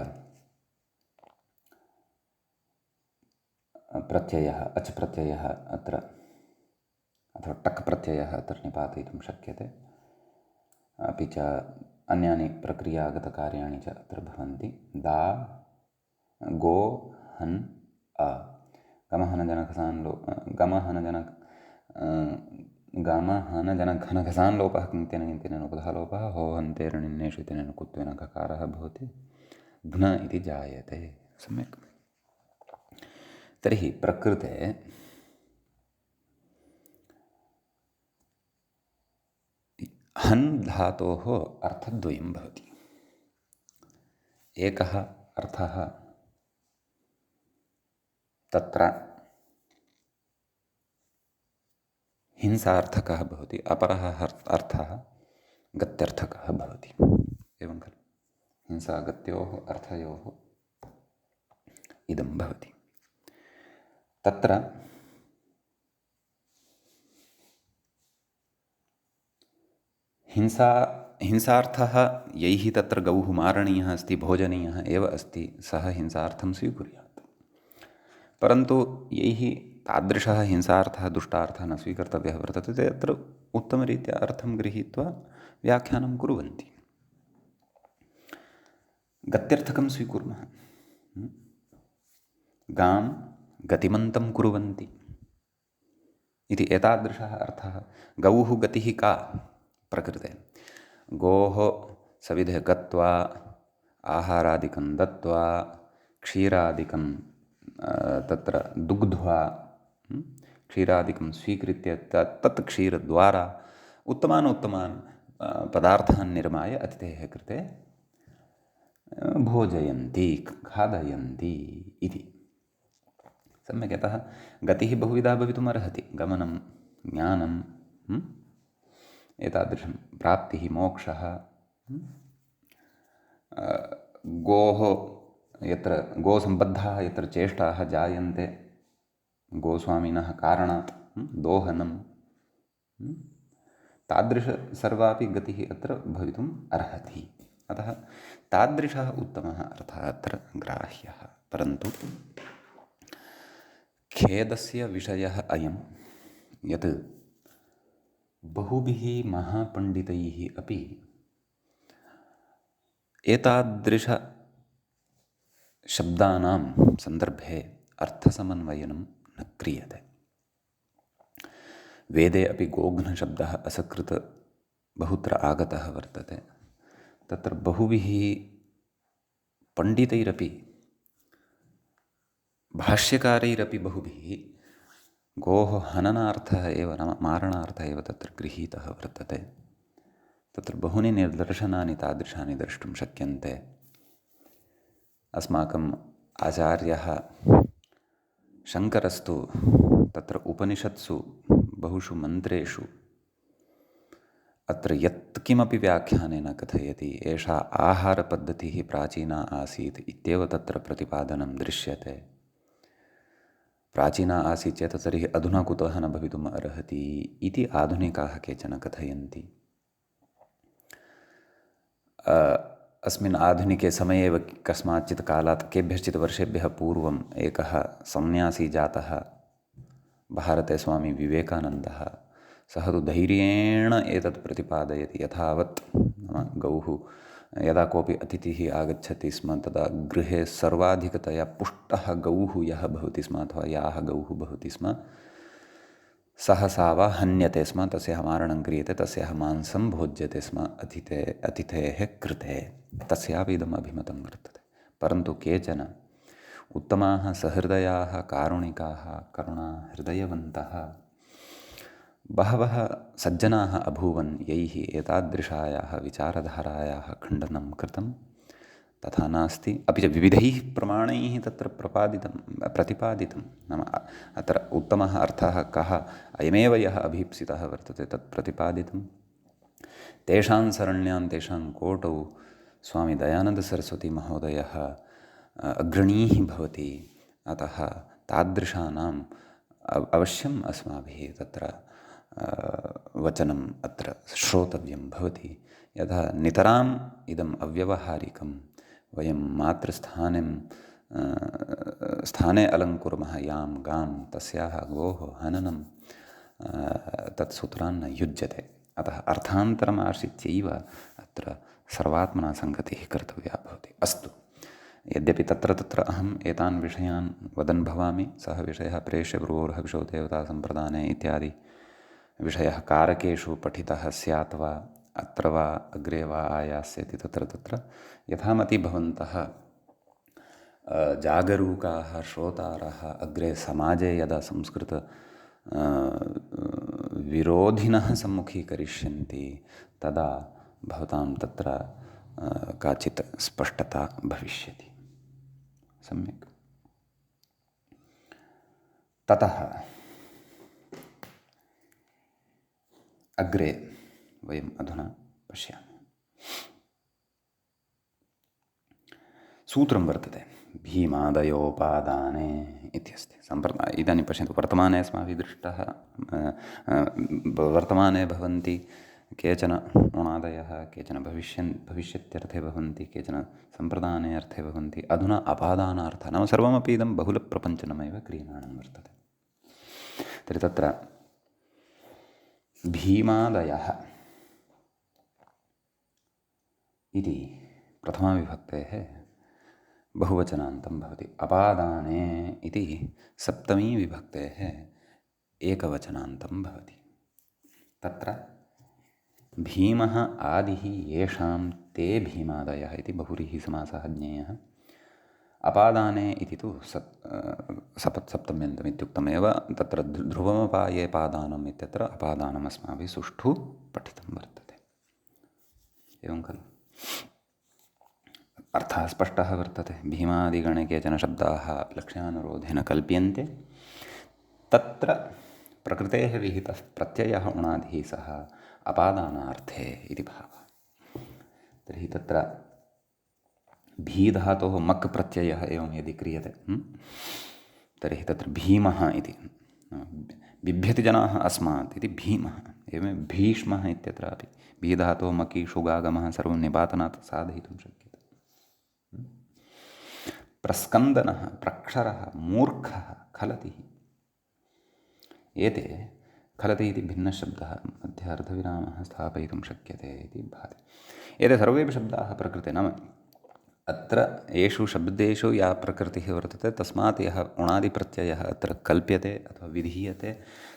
प्रत्ययः अच् प्रत्ययः अत्र अथवा टक् प्रत्ययः अत्र निपातयितुं शक्यते। अपि च अन्यानि प्रक्रियागतकार्याणि च अत्र भवन्ति। दा गो हन् अ गमहनजनघसान् गमहनजनघनघसान् लोपः किङ्क्तेन किङ्क्तेन उपधः लोपः हो हन्तेर्निन्नेषु इत्यनेन कुत्वेन घकारः भवति, घ्न इति जायते। सम्यक्। तर्हि प्रकृते हन् धातोः अर्थद्वयं भवति। एकः अर्थः तत्र हिंसार्थकः भवति, अपरः अर्थः गत्यर्थकः भवति। एवं खलु? हिंसागत्योः अर्थयोः इदं भवति। तत्र हिंसार्थः यैः तत्र गौः मारणीयः अस्ति, भोजनीयः एव अस्ति, सः हिंसार्थं स्वीकुर्यात्। परन्तु यैः तादृशः हिंसार्थः दुष्टार्थः न स्वीकर्तव्यः वर्तते, ते अत्र उत्तमरीत्या अर्थं गृहीत्वा व्याख्यानं कुर्वन्ति। गत्यर्थकं स्वीकुर्मः। गां गतिमन्तं कुर्वन्ति इति एतादृशः अर्थः। गौः गतिः का प्रकृते? गोः सविधे गत्वा आहारादिकं दत्वा क्षीरादिकं तत्र दुग्ध्वा क्षीरादिकं स्वीकृत्य तत् क्षीरद्वारा उत्तमान् पदार्थान् निर्माय अतिथेः कृते भोजयन्ति, खादयन्ति इति। सम्यक्। यतः गतिः बहुविधा भवितुम् अर्हति। गमनं, ज्ञानं, एतादृशं प्राप्तिः, मोक्षः। गोः यत्र गोसम्बद्धाः यत्र चेष्टाः जायन्ते गोस्वामिनः कारणात्, दोहनं, तादृश सर्वापि गतिः अत्र भवितुम् अर्हति। अतः तादृशः उत्तमः अर्थः अत्र ग्राह्यः। परन्तु खेदस्य विषयः अयं यत् बहुभिः महापण्डितैः अपि एतादृशशब्दानां सन्दर्भे अर्थसमन्वयनं न क्रियते। वेदे अपि गोघ्नशब्दः असकृत् बहुत्र आगतः वर्तते। तत्र बहुभिः पण्डितैरपि भाष्यकारैरपि बहुभिः गोः हननार्थः एव नाम मारणार्थः एव तत्र गृहीतः वर्तते। तत्र बहूनि निदर्शनानि तादृशानि द्रष्टुं शक्यन्ते। अस्माकम् आचार्यः शङ्करस्तु तत्र उपनिषत्सु बहुषु मन्त्रेषु अत्र यत् किमपि व्याख्यानेन कथयति, एषा आहारपद्धतिः प्राचीना आसीत् इत्येव तत्र प्रतिपादनं दृश्यते। प्राचीना आसीत् चेत् तर्हि अधुना कुतः न भवितुम् अर्हति इति आधुनिकाः केचन कथयन्ति। अस्मिन् आधुनिके समये एव कस्माच्चित् कालात् केभ्यश्चित् वर्षेभ्यः पूर्वम् एकः सन्न्यासी जातः भारते, स्वामी विवेकानन्दः। सः तु धैर्येण एतत् प्रतिपादयति, यथावत् नाम गौः यदा कोऽपि अतिथिः आगच्छति स्म तदा गृहे सर्वाधिकतया पुष्टः गौः यः भवति स्म अथवा याः गौः भवति स्म सहसा वा हन्यते स्म, तस्याः मारणं क्रियते, तस्याः मांसं भोज्यते स्म अतिथेः कृते। तस्यापि इदम् अभिमतं वर्तते। परन्तु केचन उत्तमाः सहृदयाः कारुणिकाः करुणाहृदयवन्तः बहवः सज्जनाः अभूवन्, यैः एतादृशायाः विचारधारायाः खण्डनं कृतं। तथा नास्ति, अपि च विविधैः प्रमाणैः तत्र प्रतिपादितं। नाम अत्र उत्तमः अर्थः कः, अयमेव यः अभीप्सितः वर्तते तत् प्रतिपादितं। तेषां सरण्यां तेषां कोटौ स्वामी दयानन्दसरस्वतीमहोदयः अग्रणीः भवति। अतः तादृशानाम् अवश्यम् अस्माभिः तत्र वचनम् अत्र श्रोतव्यं भवति। यथा नितराम् इदम् अव्यवहारिकं, वयं स्थाने अलङ्कुर्मः यां गां, तस्याः गोः हननं तत्सूत्रान् न युज्यते। अतः अर्थान्तरम् आश्रित्यैव अत्र सर्वात्मना सङ्गतिः कर्तव्या भवति। अस्तु, यद्यपि तत्र अहम् एतान् विषयान् वदन् भवामि, सः विषयः प्रेष्य गुरोर्हविषो देवता सम्प्रदाने इत्यादि विषयः कारकेषु पठितः स्यात् वा अत्र वा अग्रे वा आयास्यति, तत्र यथामति भवन्तः जागरूकाः श्रोतारः अग्रे समाजे यदा संस्कृत विरोधिनः सम्मुखीकरिष्यन्ति तदा भवतां तत्र काचित् स्पष्टता भविष्यति। सम्यक्। ततः अग्रे वयम् अधुना पश्यामः। सूत्रं वर्तते भीमादयोपादाने इत्यस्ति। इदानीं पश्यन्तु, वर्तमाने अस्माभिः दृष्टः, वर्तमाने भवन्ति केचन ऊणादयः, केचन भविष्यत्यर्थे भवन्ति, केचन सम्प्रदाने अर्थे भवन्ति। अधुना अपादानार्थः नाम सर्वमपि इदं बहुलप्रपञ्चनमेव क्रियमाणं वर्तते। तर्हि तत्र भीमादयः इति प्रथमाविभक्तेः बहुवचनान्तं भवति। अपादाने इति सप्तमी विभक्तेः एकवचनान्तं भवति। तत्र भीमः आदिः येषां ते भीमादयः इति बहुव्रीहिसमासः ज्ञेयः। अपादाने इति तु सप्तम्यन्तम् इत्युक्तमेव। तत्र ध्रुवमपाये पादानम् इत्यत्र अपादानम् अस्माभिः सुष्ठु पठितं वर्तते। एवं खलु? अर्थः स्पष्टः वर्तते। भीमादिगणे केचन शब्दाः लक्ष्यानुरोधेन कल्प्यन्ते। तत्र प्रकृतेः विहितः प्रत्ययः उणादिः सह अपादानार्थे इति भावः। तर्हि तत्र भीधातोः मक् प्रत्ययः एवं यदि क्रियते तर्हि तत्र भीमः इति बिभ्यति जनाः अस्मात् इति भीमः। एवं भीष्मः इत्यत्रापि भीधातोः मकी शुगागमः सर्वं निपातनात् साधयितुं शक्यते। प्रस्कन्दनः, प्रक्षरः, मूर्खः, खलतिः, एते खलति इति भिन्नशब्दः मध्ये अर्धविरामः स्थापयितुं शक्यते इति भाति। एते सर्वेपि शब्दाः प्रकृते, नाम अत्र येषु शब्देषु या प्रकृतिः वर्तते तस्मात् यः उणादिप्रत्ययः अत्र कल्प्यते अथवा विधीयते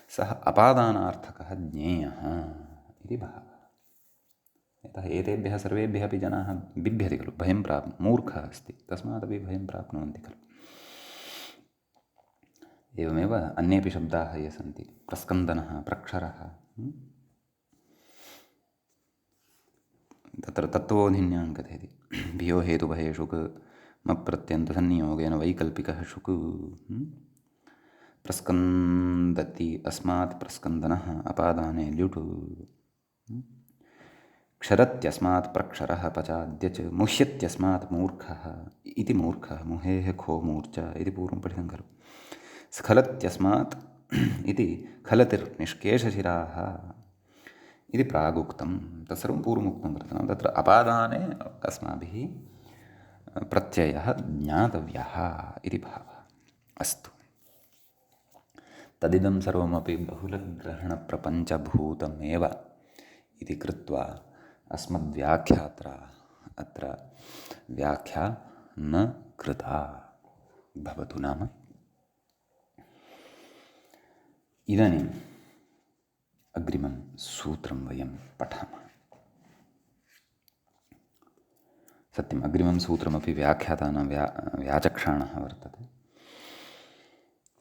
सः अपादानार्थकः ज्ञेयः इति भावः। यतः एतेभ्यः सर्वेभ्यः अपि जनाः बिभ्यति खलु, भयं मूर्खः अस्ति, तस्मादपि भयं प्राप्नुवन्ति खलु। एवमेव अन्येपि शब्दाः ये सन्ति, प्रस्कन्दनः, प्रक्षरः, तत्र तत्त्वबोधिन्यां कथयति भियो हेतुभयेषु मप्रत्यन्तसंनियोगेन वैकल्पिकः शुक् प्रस्कन्दति अस्मात् प्रस्कन्दनः अपादाने ल्युट् क्षरत्यस्मात् प्रक्षरः पचाद्य च मुह्यत्यस्मात् मूर्खः इति मूर्खः मुहेः खो मूर्छा इति पूर्वं पठितं खलु स्खलत्यस्मात् इति खलतिर्निष्केशशिराः इति प्रागुक्तं तत्सर्वं पूर्वमुक्तं वर्तते तत्र अपादाने अस्माभिः प्रत्ययः ज्ञातव्यः इति भावः अस्तु तदिदं सर्वमपि बहुलग्रहणप्रपञ्चभूतमेव इति कृत्वा अस्मद्व्याख्यात्रा अत्र व्याख्या न कृता भवतु नाम इदानीम् अग्रिमं सूत्रं वयं पठामः सत्यम् अग्रिमं सूत्रमपि व्याख्यातानां व्याचक्षाणः वर्तते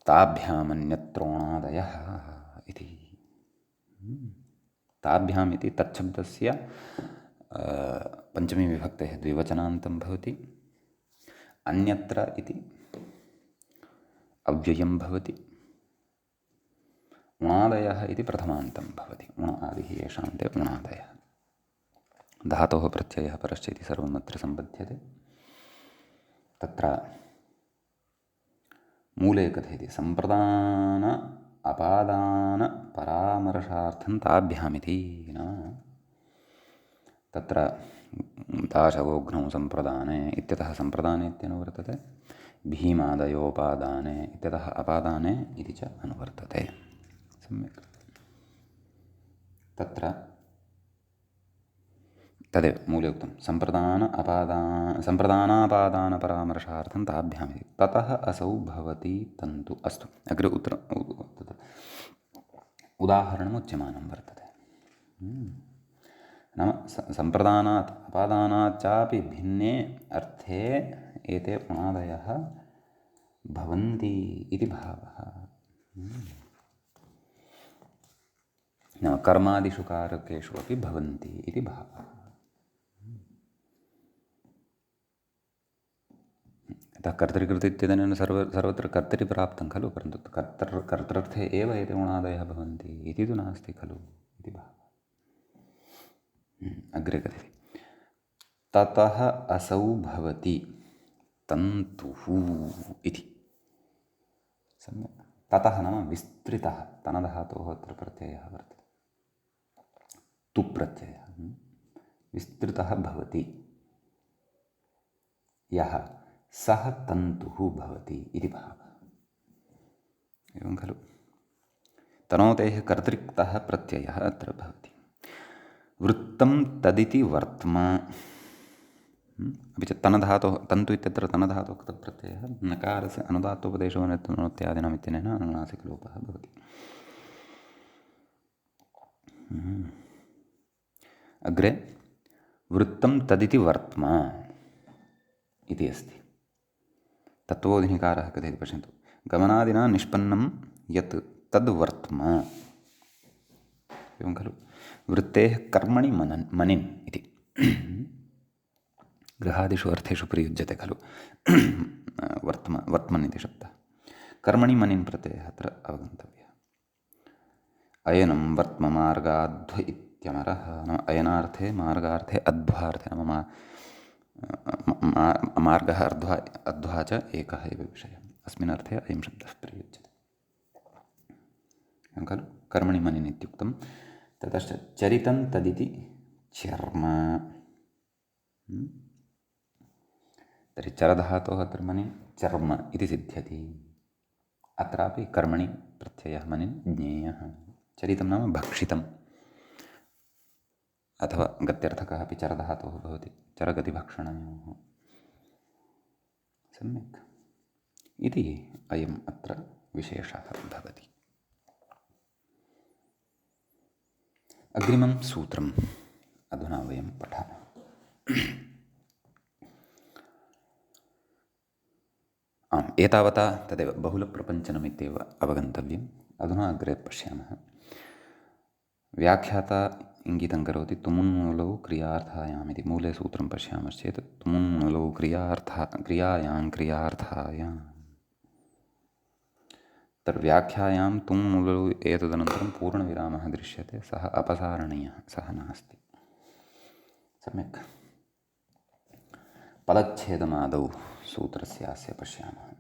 ताभ्यामन्यत्रोणादयः इति ताभ्याम् इति तच्छब्दस्य पञ्चमी विभक्तेः द्विवचनान्तं भवति अन्यत्र इति अव्ययं भवति उणादयः इति प्रथमान्तं भवति उण आदिः येषां ते उणादयः धातोः प्रत्ययः परश्च इति सर्वम् अत्र सम्बध्यते तत्र मूले कथयति सम्प्रदान अपादान परामर्शार्थं ताभ्यामिति नाम तत्र दाशवोघ्नौ सम्प्रदाने इत्यतः सम्प्रदाने इत्यनुवर्तते भीमादयोपादाने इत्यतः अपादाने इति च अनुवर्तते सम्यक् तत्र तदेव मूले उक्तं सम्प्रदानापादानपरामर्शार्थं ताभ्यामिति ततः असौ भवति तन्तु अस्तु अग्रे उदाहरणम् उच्यमानं वर्तते नाम सम्प्रदानात् अपादानाच्चापि भिन्ने अर्थे एते उणादयः भवन्ति इति भावः नाम कर्मादिषु कारकेषु अपि भवन्ति इति भावः अतः कर्तृकृत् इत्यनेन सर्वत्र कर्तरि प्राप्तं खलु परन्तु कर्तृर्थे एव एते उणादयः भवन्ति इति तु नास्ति खलु इति भावः अग्रे कथयति ततः असौ भवति तन्तुः इति सम्यक् ततः नाम विस्तृतः तनधातोः अत्र प्रत्ययः वर्तते तु प्रत्ययः विस्तृतः भवति यः सः तन्तुः भवति इति भावः एवं खलु तनोतेः कर्तृक्तः प्रत्ययः अत्र भवति वृत्तं तदिति वर्त्मा अपि च तनधातोः तन्तु इत्यत्र तनधातोः तत्प्रत्ययः नकारस्य अनुदात्तोपदेशो नोत्यादिनाम् इत्यनेन अनुनासिकलोपः भवति अग्रे वृत्तं तदिति वर्त्मा इति अस्ति तत्त्वबोधिनिकारः कथयति पश्यन्तु गमनादिना निष्पन्नं यत् तद्वर्त्मा एवं खलु वृत्तेः कर्मणि मनिन् इति गृहादिषु अर्थेषु प्रयुज्यते खलु वर्त्मन् इति शब्दः कर्मणि मनिन् प्रत्ययः अत्र अवगन्तव्यः अयनं वर्त्ममार्गाध्व इत्यमरः नाम अयनार्थे मार्गार्थे अध्वार्थे नाम मार्गः अध्वा च एकः एव विषयः अस्मिन् अर्थे अयं शब्दः प्रयुज्यते एवं खलु कर्मणि मनिन् इत्युक्तं ततश्च चरितं तदिति चर्म तर्हि चरधातोः अत्र मनिन् चर्म इति सिद्ध्यति अत्रापि कर्मणि प्रत्ययः मनिन् ज्ञेयः चरितं नाम भक्षितम् अथवा गत्यर्थकः अपि चरधातोः भवति चरगतिभक्षणयोः सम्यक् इति अयम् अत्र विशेषः भवति अग्रिमं सूत्रम् अधुना वयं पठामः आम् एतावता तदेव बहुलप्रपञ्चनमित्येव अवगन्तव्यम् अधुना अग्रे पश्यामः व्याख्याता इङ्गितं करोति तुमुन्मूलौ क्रियार्थायाम् इति मूले सूत्रं पश्यामश्चेत् तुमुन्मूलौ क्रियायां क्रियार्थायां तद्व्याख्यायां तुमुलौ एतदनन्तरं पूर्णविरामः दृश्यते, सः अपसारणीयः, सः नास्ति। सम्यक्। पदच्छेदमादौ सूत्रस्यास्य पश्यामः।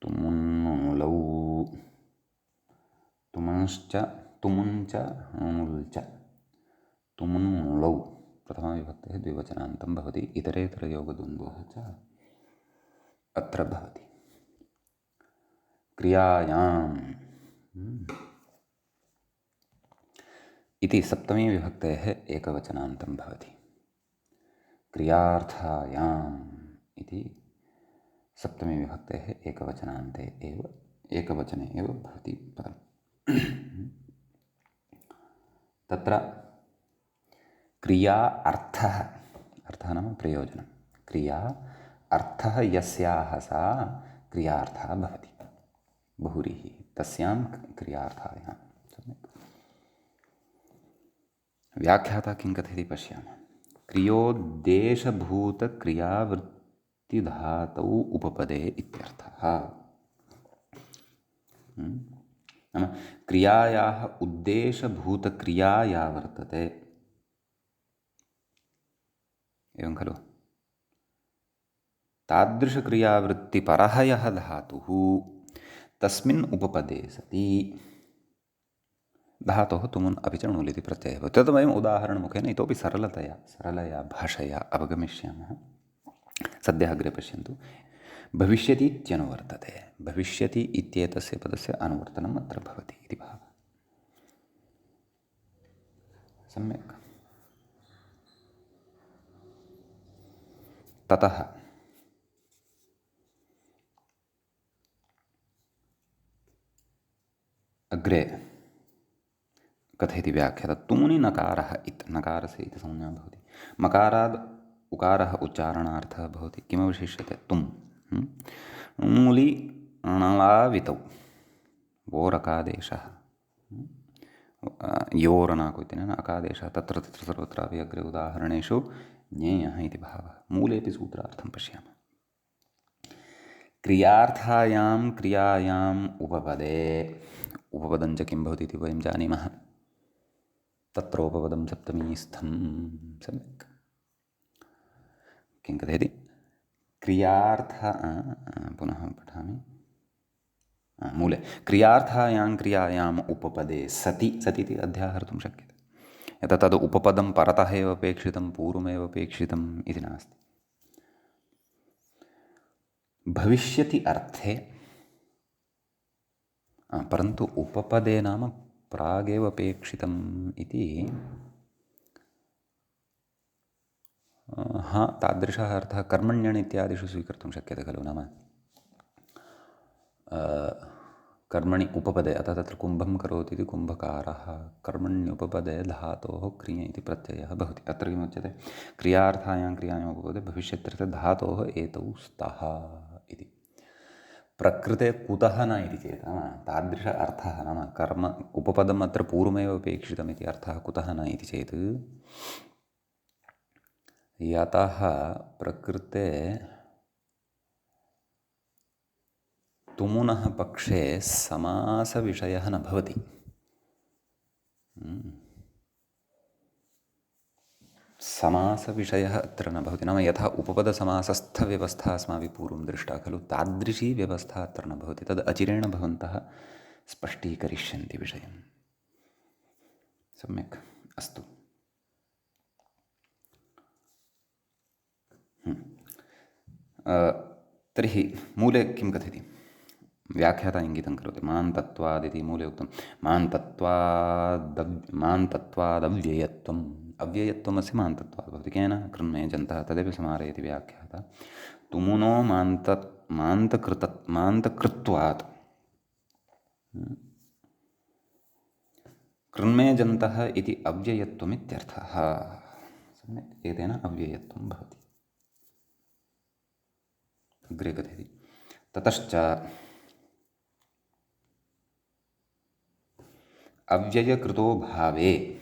तुमुन्मूलौ तुमंश्च तुमुञ्च णुल्च तुमुन्मूलौ प्रथमाविभक्तेः द्विवचनान्तं भवति, इतरेतरयोगद्वन्द्वः च अत्र भवति। क्रियायाम् इति सप्तमी विभक्तेः एकवचनान्तं भवति। क्रियार्थायाम् इति सप्तमी विभक्तेः एकवचनान्ते एव एकवचने एव भवति पदम्। तत्र क्रिया अर्थः, अर्थः नाम प्रयोजनं, क्रिया अर्थः यस्याः सा क्रियार्थः भवति, बहुव्रीहि तस्यां क्रियार्थायां। सम्यक्। व्याख्याता किं कथयति पश्यामः। क्रियोद्देशभूतक्रियावृत्तिधातौ उपपदे इत्यर्थः। नाम क्रियायाः उद्देशभूतक्रिया या वर्तते, एवं खलु, तादृशक्रियावृत्तिपरः यः धातुः तस्मिन् उपपदे सति धातोः तुमुन् अपि च णुल् इति प्रत्ययः भवति। तद् वयम् उदाहरणमुखेन इतोपि सरलया भाषया अवगमिष्यामः। सद्यः अग्रे पश्यन्तु। भविष्यति इत्यनुवर्तते, भविष्यति इत्येतस्य पदस्य अनुवर्तनम् अत्र भवति इति भावः। सम्यक्। ततः अग्रे कथयति व्याख्याता। तुमुनि नकारः इति, नकारस्य इति संज्ञा भवति, मकाराद् उकारः उच्चारणार्थः भवति। किमवशिष्यते? तुम्। णुलि णलावितौ वोरकादेशः, योरनाकु इत्यनेन अकादेशः तत्र तत्र सर्वत्रापि अग्रे उदाहरणेषु ज्ञेयः इति भावः। मूलेपि सूत्रार्थं पश्यामः। क्रियार्थायां क्रियायाम् उपपदे, उपपदं च किं भवति इति वयं जानीमः। तत्रोपपदं सप्तमीस्थं। सम्यक्। किं कथयति? क्रियार्थ पुनः पठामि। मूले क्रियार्थायां क्रियायाम् उपपदे सति, सति इति अध्याहर्तुं शक्यते। यतः तद् उपपदं परतः एव अपेक्षितं, पूर्वमेव अपेक्षितम् इति नास्ति। भविष्यति अर्थे, परन्तु उपपदे नाम प्रागेव अपेक्षितम् इति, तादृशः अर्थः कर्मण्यण् इत्यादिषु स्वीकर्तुं शक्यते खलु। नाम कर्मणि उपपदे, अतः तत्र कुम्भं करोति इति कुम्भकारः, कर्मण्युपपदे धातोः क्रिय इति प्रत्ययः भवति। अत्र किमुच्यते? क्रियार्थायां क्रियायाम् उपपदे भविष्यत्यर्थे धातोः एतौ स्तः इति। प्रकृते कुतः न इति चेत् तादृश अर्थः, नाम कर्म उपपदम् अत्र पूर्वमेव अपेक्षितमिति अर्थः कुतः न इति चेत्, यतः प्रकृते तुमुनः पक्षे समासविषयः न भवति। समासविषयः अत्र न भवति। नाम यथा उपपदसमासस्थव्यवस्था अस्माभिः पूर्वं दृष्टा खलु, तादृशी व्यवस्था अत्र न भवति। तद् अचिरेण भवन्तः स्पष्टीकरिष्यन्ति विषयं। सम्यक्। अस्तु। तर्हि मूले किं कथयति? व्याख्याता इङ्गितं करोति। मान्तत्वादिति मूले उक्तं। मान्तत्वादव्ययत्वम्, अव्ययत्वमस्य मान्तत्वात् भवति। केन? कृन्मेजन्तः। तदेव समारयति व्याख्याता। तुमुनो मान्तकृत्वात् कृन्मेजन्तः इति अव्ययत्वमित्यर्थः। सम्यक्। एतेन अव्ययत्वं भवति। अग्रे कथयति। ततश्च अव्ययकृतो भावे,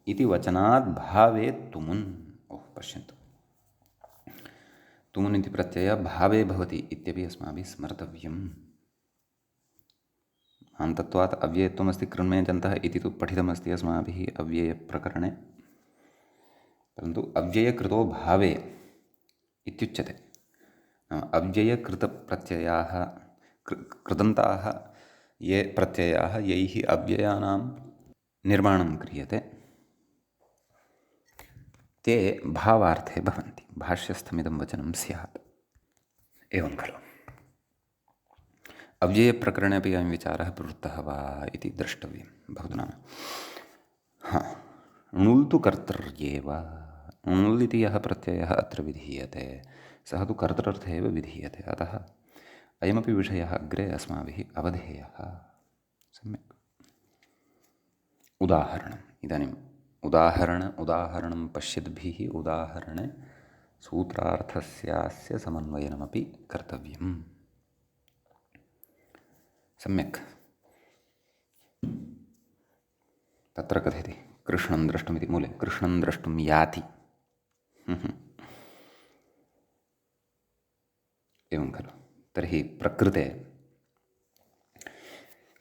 इति वचनात् भावे तुमुन्। ओह पश्यन्तु, तुमुन् इति प्रत्ययः भावे भवति इत्यपि अस्माभिः स्मर्तव्यम्। अन्तत्वात् अव्ययत्वमस्ति कृण्मयजन्तः इति तु पठितमस्ति अस्माभिः अव्ययप्रकरणे, परन्तु अव्ययकृतो भावे इत्युच्यते। अव्ययकृतप्रत्ययाः कृदन्ताः ये प्रत्ययाः यैः अव्ययानां निर्माणं क्रियते ते भावार्थे भवन्ति। भाष्यस्थमिदं वचनं स्यात्। एवं खलु अव्ययप्रकरणे अपि अयं विचारः प्रवृत्तः वा इति द्रष्टव्यं भवतु नाम। णुल् तु कर्तृर्येव। णुल् इति यः प्रत्ययः अत्र विधीयते सः तु कर्तृर्थे एव विधीयते। अतः अयमपि विषयः अग्रे अस्माभिः अवधेयः। सम्यक्। उदाहरणम् इदानीम् उदाहरणं पश्यद्भिः उदाहरणे सूत्रार्थस्यास्य समन्वयनमपि कर्तव्यम्। सम्यक्। तत्र कथयति कृष्णं द्रष्टुमिति मूले कृष्णं द्रष्टुं याति। एवं खलु। तर्हि प्रकृते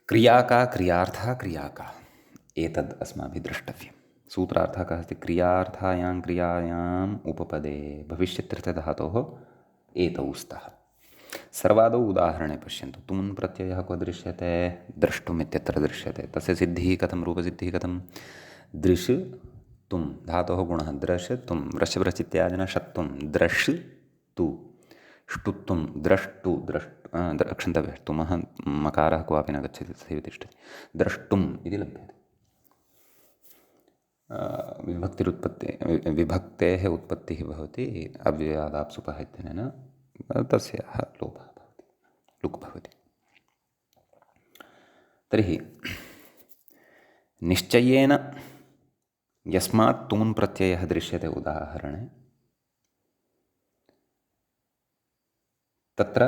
क्रिया का क्रियार्थः क्रिया का एतद् अस्माभिः द्रष्टव्यं। सूत्रार्थः कः अस्ति? क्रियार्थायां क्रियायाम् उपपदे भविष्यत्यर्थधातोः एतौ स्तः। सर्वादौ उदाहरणे पश्यन्तु। तुमुन् प्रत्ययः क्व दृश्यते? द्रष्टुम् इत्यत्र दृश्यते। तस्य सिद्धिः कथं? रूपसिद्धिः कथं? दृश् तुम् धातोः गुणः द्रश् तुम् वृश्चित्यादिना षत्वं द्रश् तु ष्टुत्वं द्रष्टु क्षन्तव्यः तुमः मकारः क्वापि न गच्छति तथैव तिष्ठति। द्रष्टुम् इति लभ्यते। विभक्तेः उत्पत्तिः भवति अव्ययादाप्सुपः इत्यनेन तस्याः लोपः भवति, लुक् भवति। तर्हि निश्चयेन यस्मात् तुमुन् प्रत्ययः दृश्यते उदाहरणे तत्र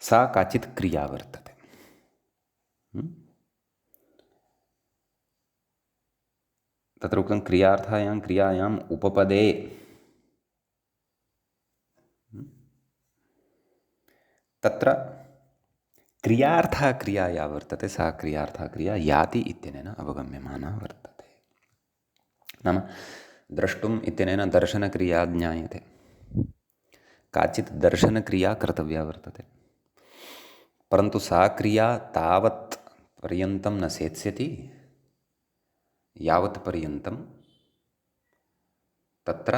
सा काचित् क्रिया वर्तते। तत्र उक्तं क्रियार्थायां क्रियायाम् उपपदे। तत्र क्रियार्थः क्रिया या वर्तते सा क्रियार्थः क्रिया याति इत्यनेन अवगम्यमाना वर्तते। नाम द्रष्टुम् इत्यनेन दर्शनक्रिया ज्ञायते। काचित् दर्शनक्रिया कर्तव्या वर्तते, परन्तु सा क्रिया तावत् पर्यन्तं न सेत्स्यति यावत् पर्यन्तं तत्र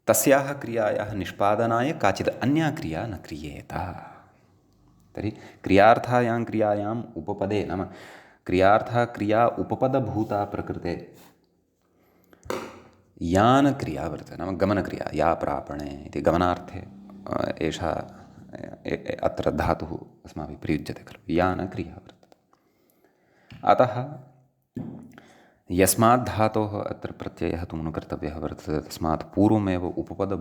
तस्याः क्रियायाः निष्पादनाय काचित् अन्या क्रिया न क्रियेत। तर्हि क्रियार्थायां क्रियायाम् उपपदे नाम क्रियार्थः क्रिया उपपदभूता प्रकृते यान क्रिया वर्तते नाम गमनक्रिया। या प्रापणे इति गमनार्थे एषा अत्र धातुः अस्माभिः प्रयुज्यते खलु। यान क्रिया वर्तते। अतः यस्मात् धातोः अत्र प्रत्ययः तुमुन् कर्तव्यः वर्तते तस्मात् पूर्वमेव उपपद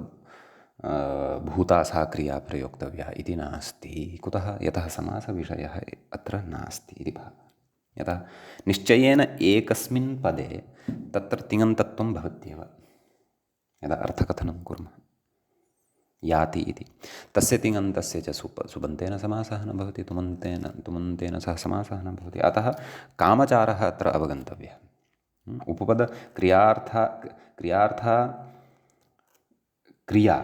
भूता सा क्रिया प्रयोक्तव्या इति नास्ति। कुतः? यतः समासविषयः अत्र नास्ति इति भावः। यतः निश्चयेन एकस्मिन् पदे तत्र तिङन्तत्वं भवत्येव। यदा अर्थकथनं कुर्मः याति इति तस्य तिङन्तस्य च सुबन्तेन समासः न भवति, तुमन्तेन सह समासः न भवति। अतः कामचारः अत्र अवगन्तव्यः। उपपद क्रियार्था क्रिया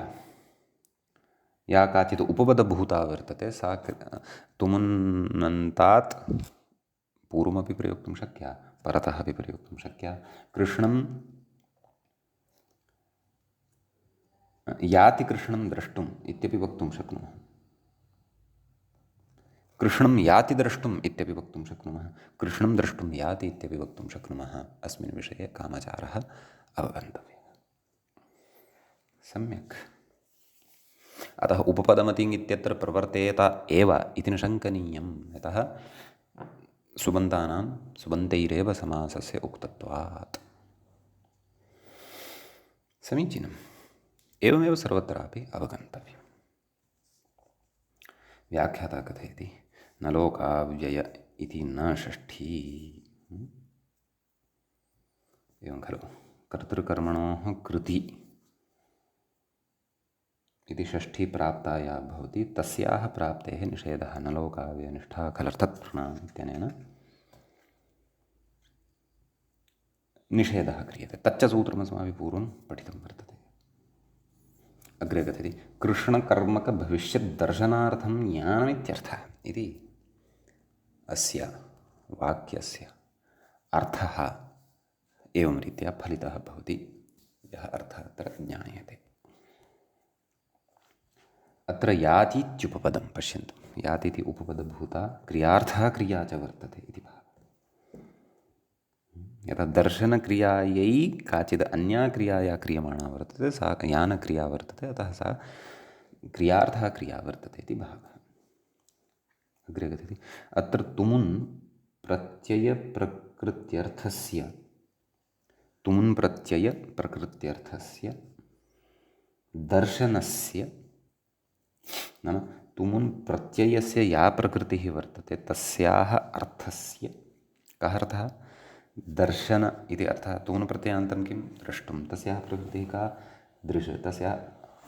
या काचित् उपपदभूता वर्तते सा तुमुन्नन्तात् पूर्वमपि प्रयोक्तुं शक्या, परतः अपि प्रयोक्तुं शक्या। कृष्णं याति कृष्णं द्रष्टुम् इत्यपि वक्तुं शक्नुमः। कृष्णं याति द्रष्टुम् इत्यपि वक्तुं शक्नुमः। कृष्णं द्रष्टुं याति इत्यपि वक्तुं शक्नुमः। अस्मिन् विषये कामचारः अवगन्तव्यः। सम्यक्। अतः उपपदमतिङ् इत्यत्र प्रवर्तेत एव इति न शङ्कनीयम्। यतः सुबन्तैरेव समासस्य उक्तत्वात्। समीचीनम्। एवमेव सर्वत्रापि अवगन्तव्यम्। व्याख्याता कथयति न लोकाव्यय इति न षष्ठी। एवं खलु कर्तृकर्मणोः कृति इति षष्ठी प्राप्ता या भवति तस्याः प्राप्तेः निषेधः न लोकाव्यनिष्ठा खलर्थत्प्रणाम इत्यनेन निषेधः क्रियते। तच्च सूत्रमस्माभिः पूर्वं पठितं वर्तते। अग्रे कथयति कृष्णकर्मकभविष्यद्दर्शनार्थं ज्ञानमित्यर्थः इति अस्य वाक्यस्य अर्थः एवं रीत्या फलितः भवति, यः अर्थः अत्र ज्ञायते। अत्र यातीत्युपपदं पश्यन्तु, यातीति उपपदभूता क्रियार्थः क्रिया च वर्तते इति भावः। यथा दर्शनक्रियायै काचित् अन्या क्रिया या क्रियमाणा वर्तते सा यानक्रिया वर्तते, अतः सा क्रियार्थः क्रिया वर्तते इति भावः। अग्रे कथयति अत्र तुमुन् प्रत्ययप्रकृत्यर्थस्य दर्शनस्य नाम तुमुन् प्रत्ययस्य या प्रकृतिः वर्तते तस्याः अर्थस्य कः अर्थः दर्शन इति अर्थः। तुमुन् प्रत्ययान्तं किं द्रष्टुं, तस्याः प्रकृतिः का दृश्,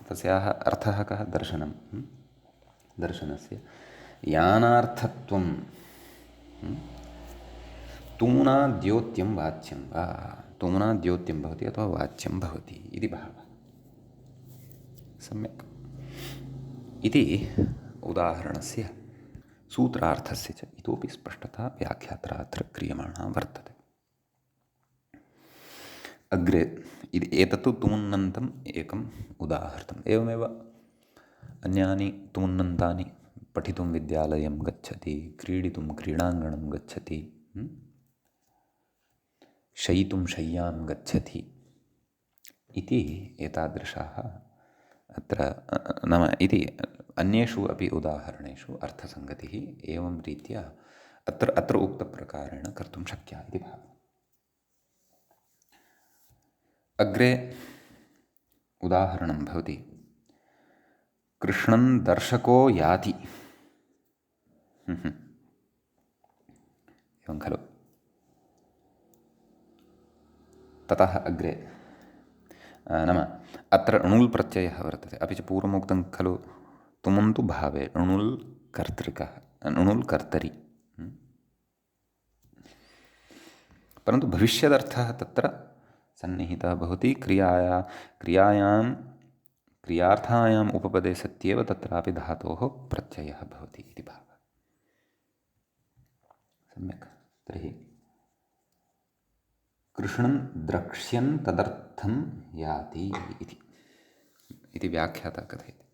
तस्याः अर्थः कः दर्शनं। दर्शनस्य यानार्थत्वं तुमुना द्योत्यं वाच्यं वा, तुमुना द्योत्यं भवति अथवा वाच्यं भवति इति भावः। सम्यक् इति उदाहरणस्य सूत्रार्थस्य च इतोपि स्पष्टता व्याख्यात्रा अत्र क्रियमाणा वर्तते। अग्रे एतत्तु तुमुन्नन्तम् एकम् उदाहृतम्। एवमेव अन्यानि तुमुन्नन्तानि पठितुं विद्यालयं गच्छति, क्रीडितुं क्रीडाङ्गणं गच्छति, शयितुं शय्यां गच्छति इति एतादृशाः अत्र नाम इति अन्येषु अपि उदाहरणेषु अर्थसङ्गतिः एवं रीत्या अत्र उक्तप्रकारेण कर्तुं शक्या इति भावः। अग्रे उदाहरणं भवति कृष्णं दर्शको याति। एवं खलु ततः अग्रे नाम अत्र णुल् प्रत्ययः वर्तते, अपि च पूर्वमुक्तं खलु तुमुन्तु भावे णुल् कर्तृकः, णुल् कर्तरि, परन्तु भविष्यदर्थः तत्र सन्निहितः भवति। क्रियार्थायाम् उपपदे सत्येव तत्रापि धातोः प्रत्ययः भवति इति भावः। सम्यक्। तर्हि कृष्णं द्रक्ष्यन् तदर्थं याति इति व्याख्याता कथयति।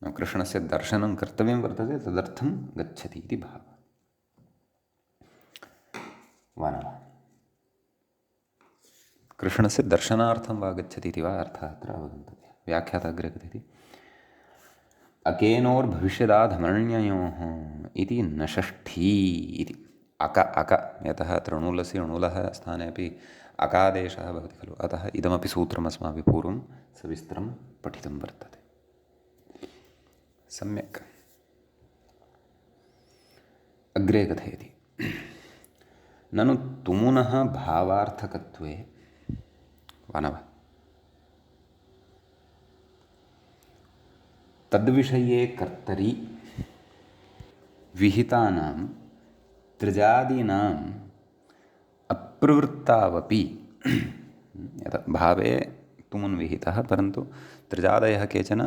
कृष्णस्य दर्शनं कर्तव्यं वर्तते, तदर्थं गच्छति इति भावः। वानवा कृष्णस्य दर्शनार्थं वा गच्छति इति वा अर्थः अत्र अवगन्तव्यः। व्याख्याता अग्रे कथयति अकेनोर्भविष्यदाधमर्ण्ययोः इति न षष्ठी इति। अक यतः अत्र णुलस्य णुलः स्थाने अपि अकादेशः भवति खलु, अतः इदमपि सूत्रम् अस्माभिः पूर्वं सविस्तरं पठितं वर्तते। सम्यक्। अग्रे कथयति ननु तुमुनः भावार्थकत्वे वानव तद्विषये कर्तरि विहितानां त्रिजादीनाम् अप्रवृत्तावपि यथा भावे तुमुन् विहितः, परन्तु त्रिजादयः केचन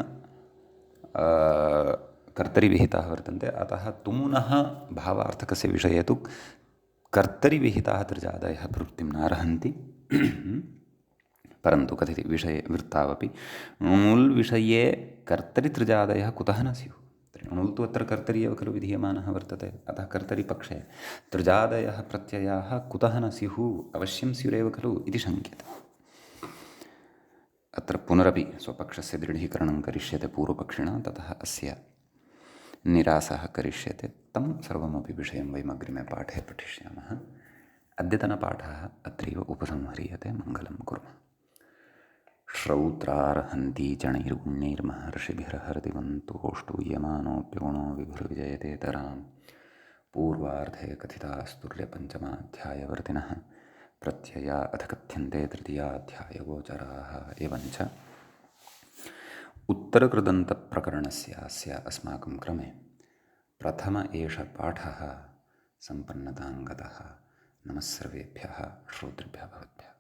कर्तरिविहिताः वर्तन्ते, अतः तुमुनः भावार्थकस्य विषये तु कर्तरिविहिताः त्रिजादयः प्रवृत्तिं नार्हन्ति। परन्तु कथयति विषये वृत्तावपि णुल् विषये कर्तरित्रिजादयः कुतः न स्युः। णुल् तु अत्र कर्तरि एव खलु विधीयमानः वर्तते, अतः कर्तरिपक्षे त्रिजादयः प्रत्ययाः कुतः न स्युः, अवश्यं स्युरेव खलु इति शङ्क्यते। अत्र पुनरपि स्वपक्षस्य दृढीकरणं करिष्यते पूर्वपक्षिणा, ततः अस्य निरासः करिष्यते। तं सर्वमपि विषयं वयम् अग्रिमे पाठे पठिष्यामः। अद्यतनपाठः अत्रैव उपसंह्रियते। मङ्गलं कुर्मः। श्रौत्रार्हन्ति चणैर्गुण्यैर्महर्षिभिर्हरति वन्तोष्टूयमानोऽप्यगुणो विभुर्विजयतेतराम् पूर्वार्धे कथितास्तुल्यपञ्चमाध्यायवर्तिनः प्रत्यया अथ कथ्यन्ते तृतीयाध्यायगोचराः एवञ्च उत्तरकृदन्तप्रकरणस्यास्य अस्माकं क्रमे प्रथम एष पाठः सम्पन्नतां गतः। नमः सर्वेभ्यः श्रोतृभ्यः भवद्भ्यः।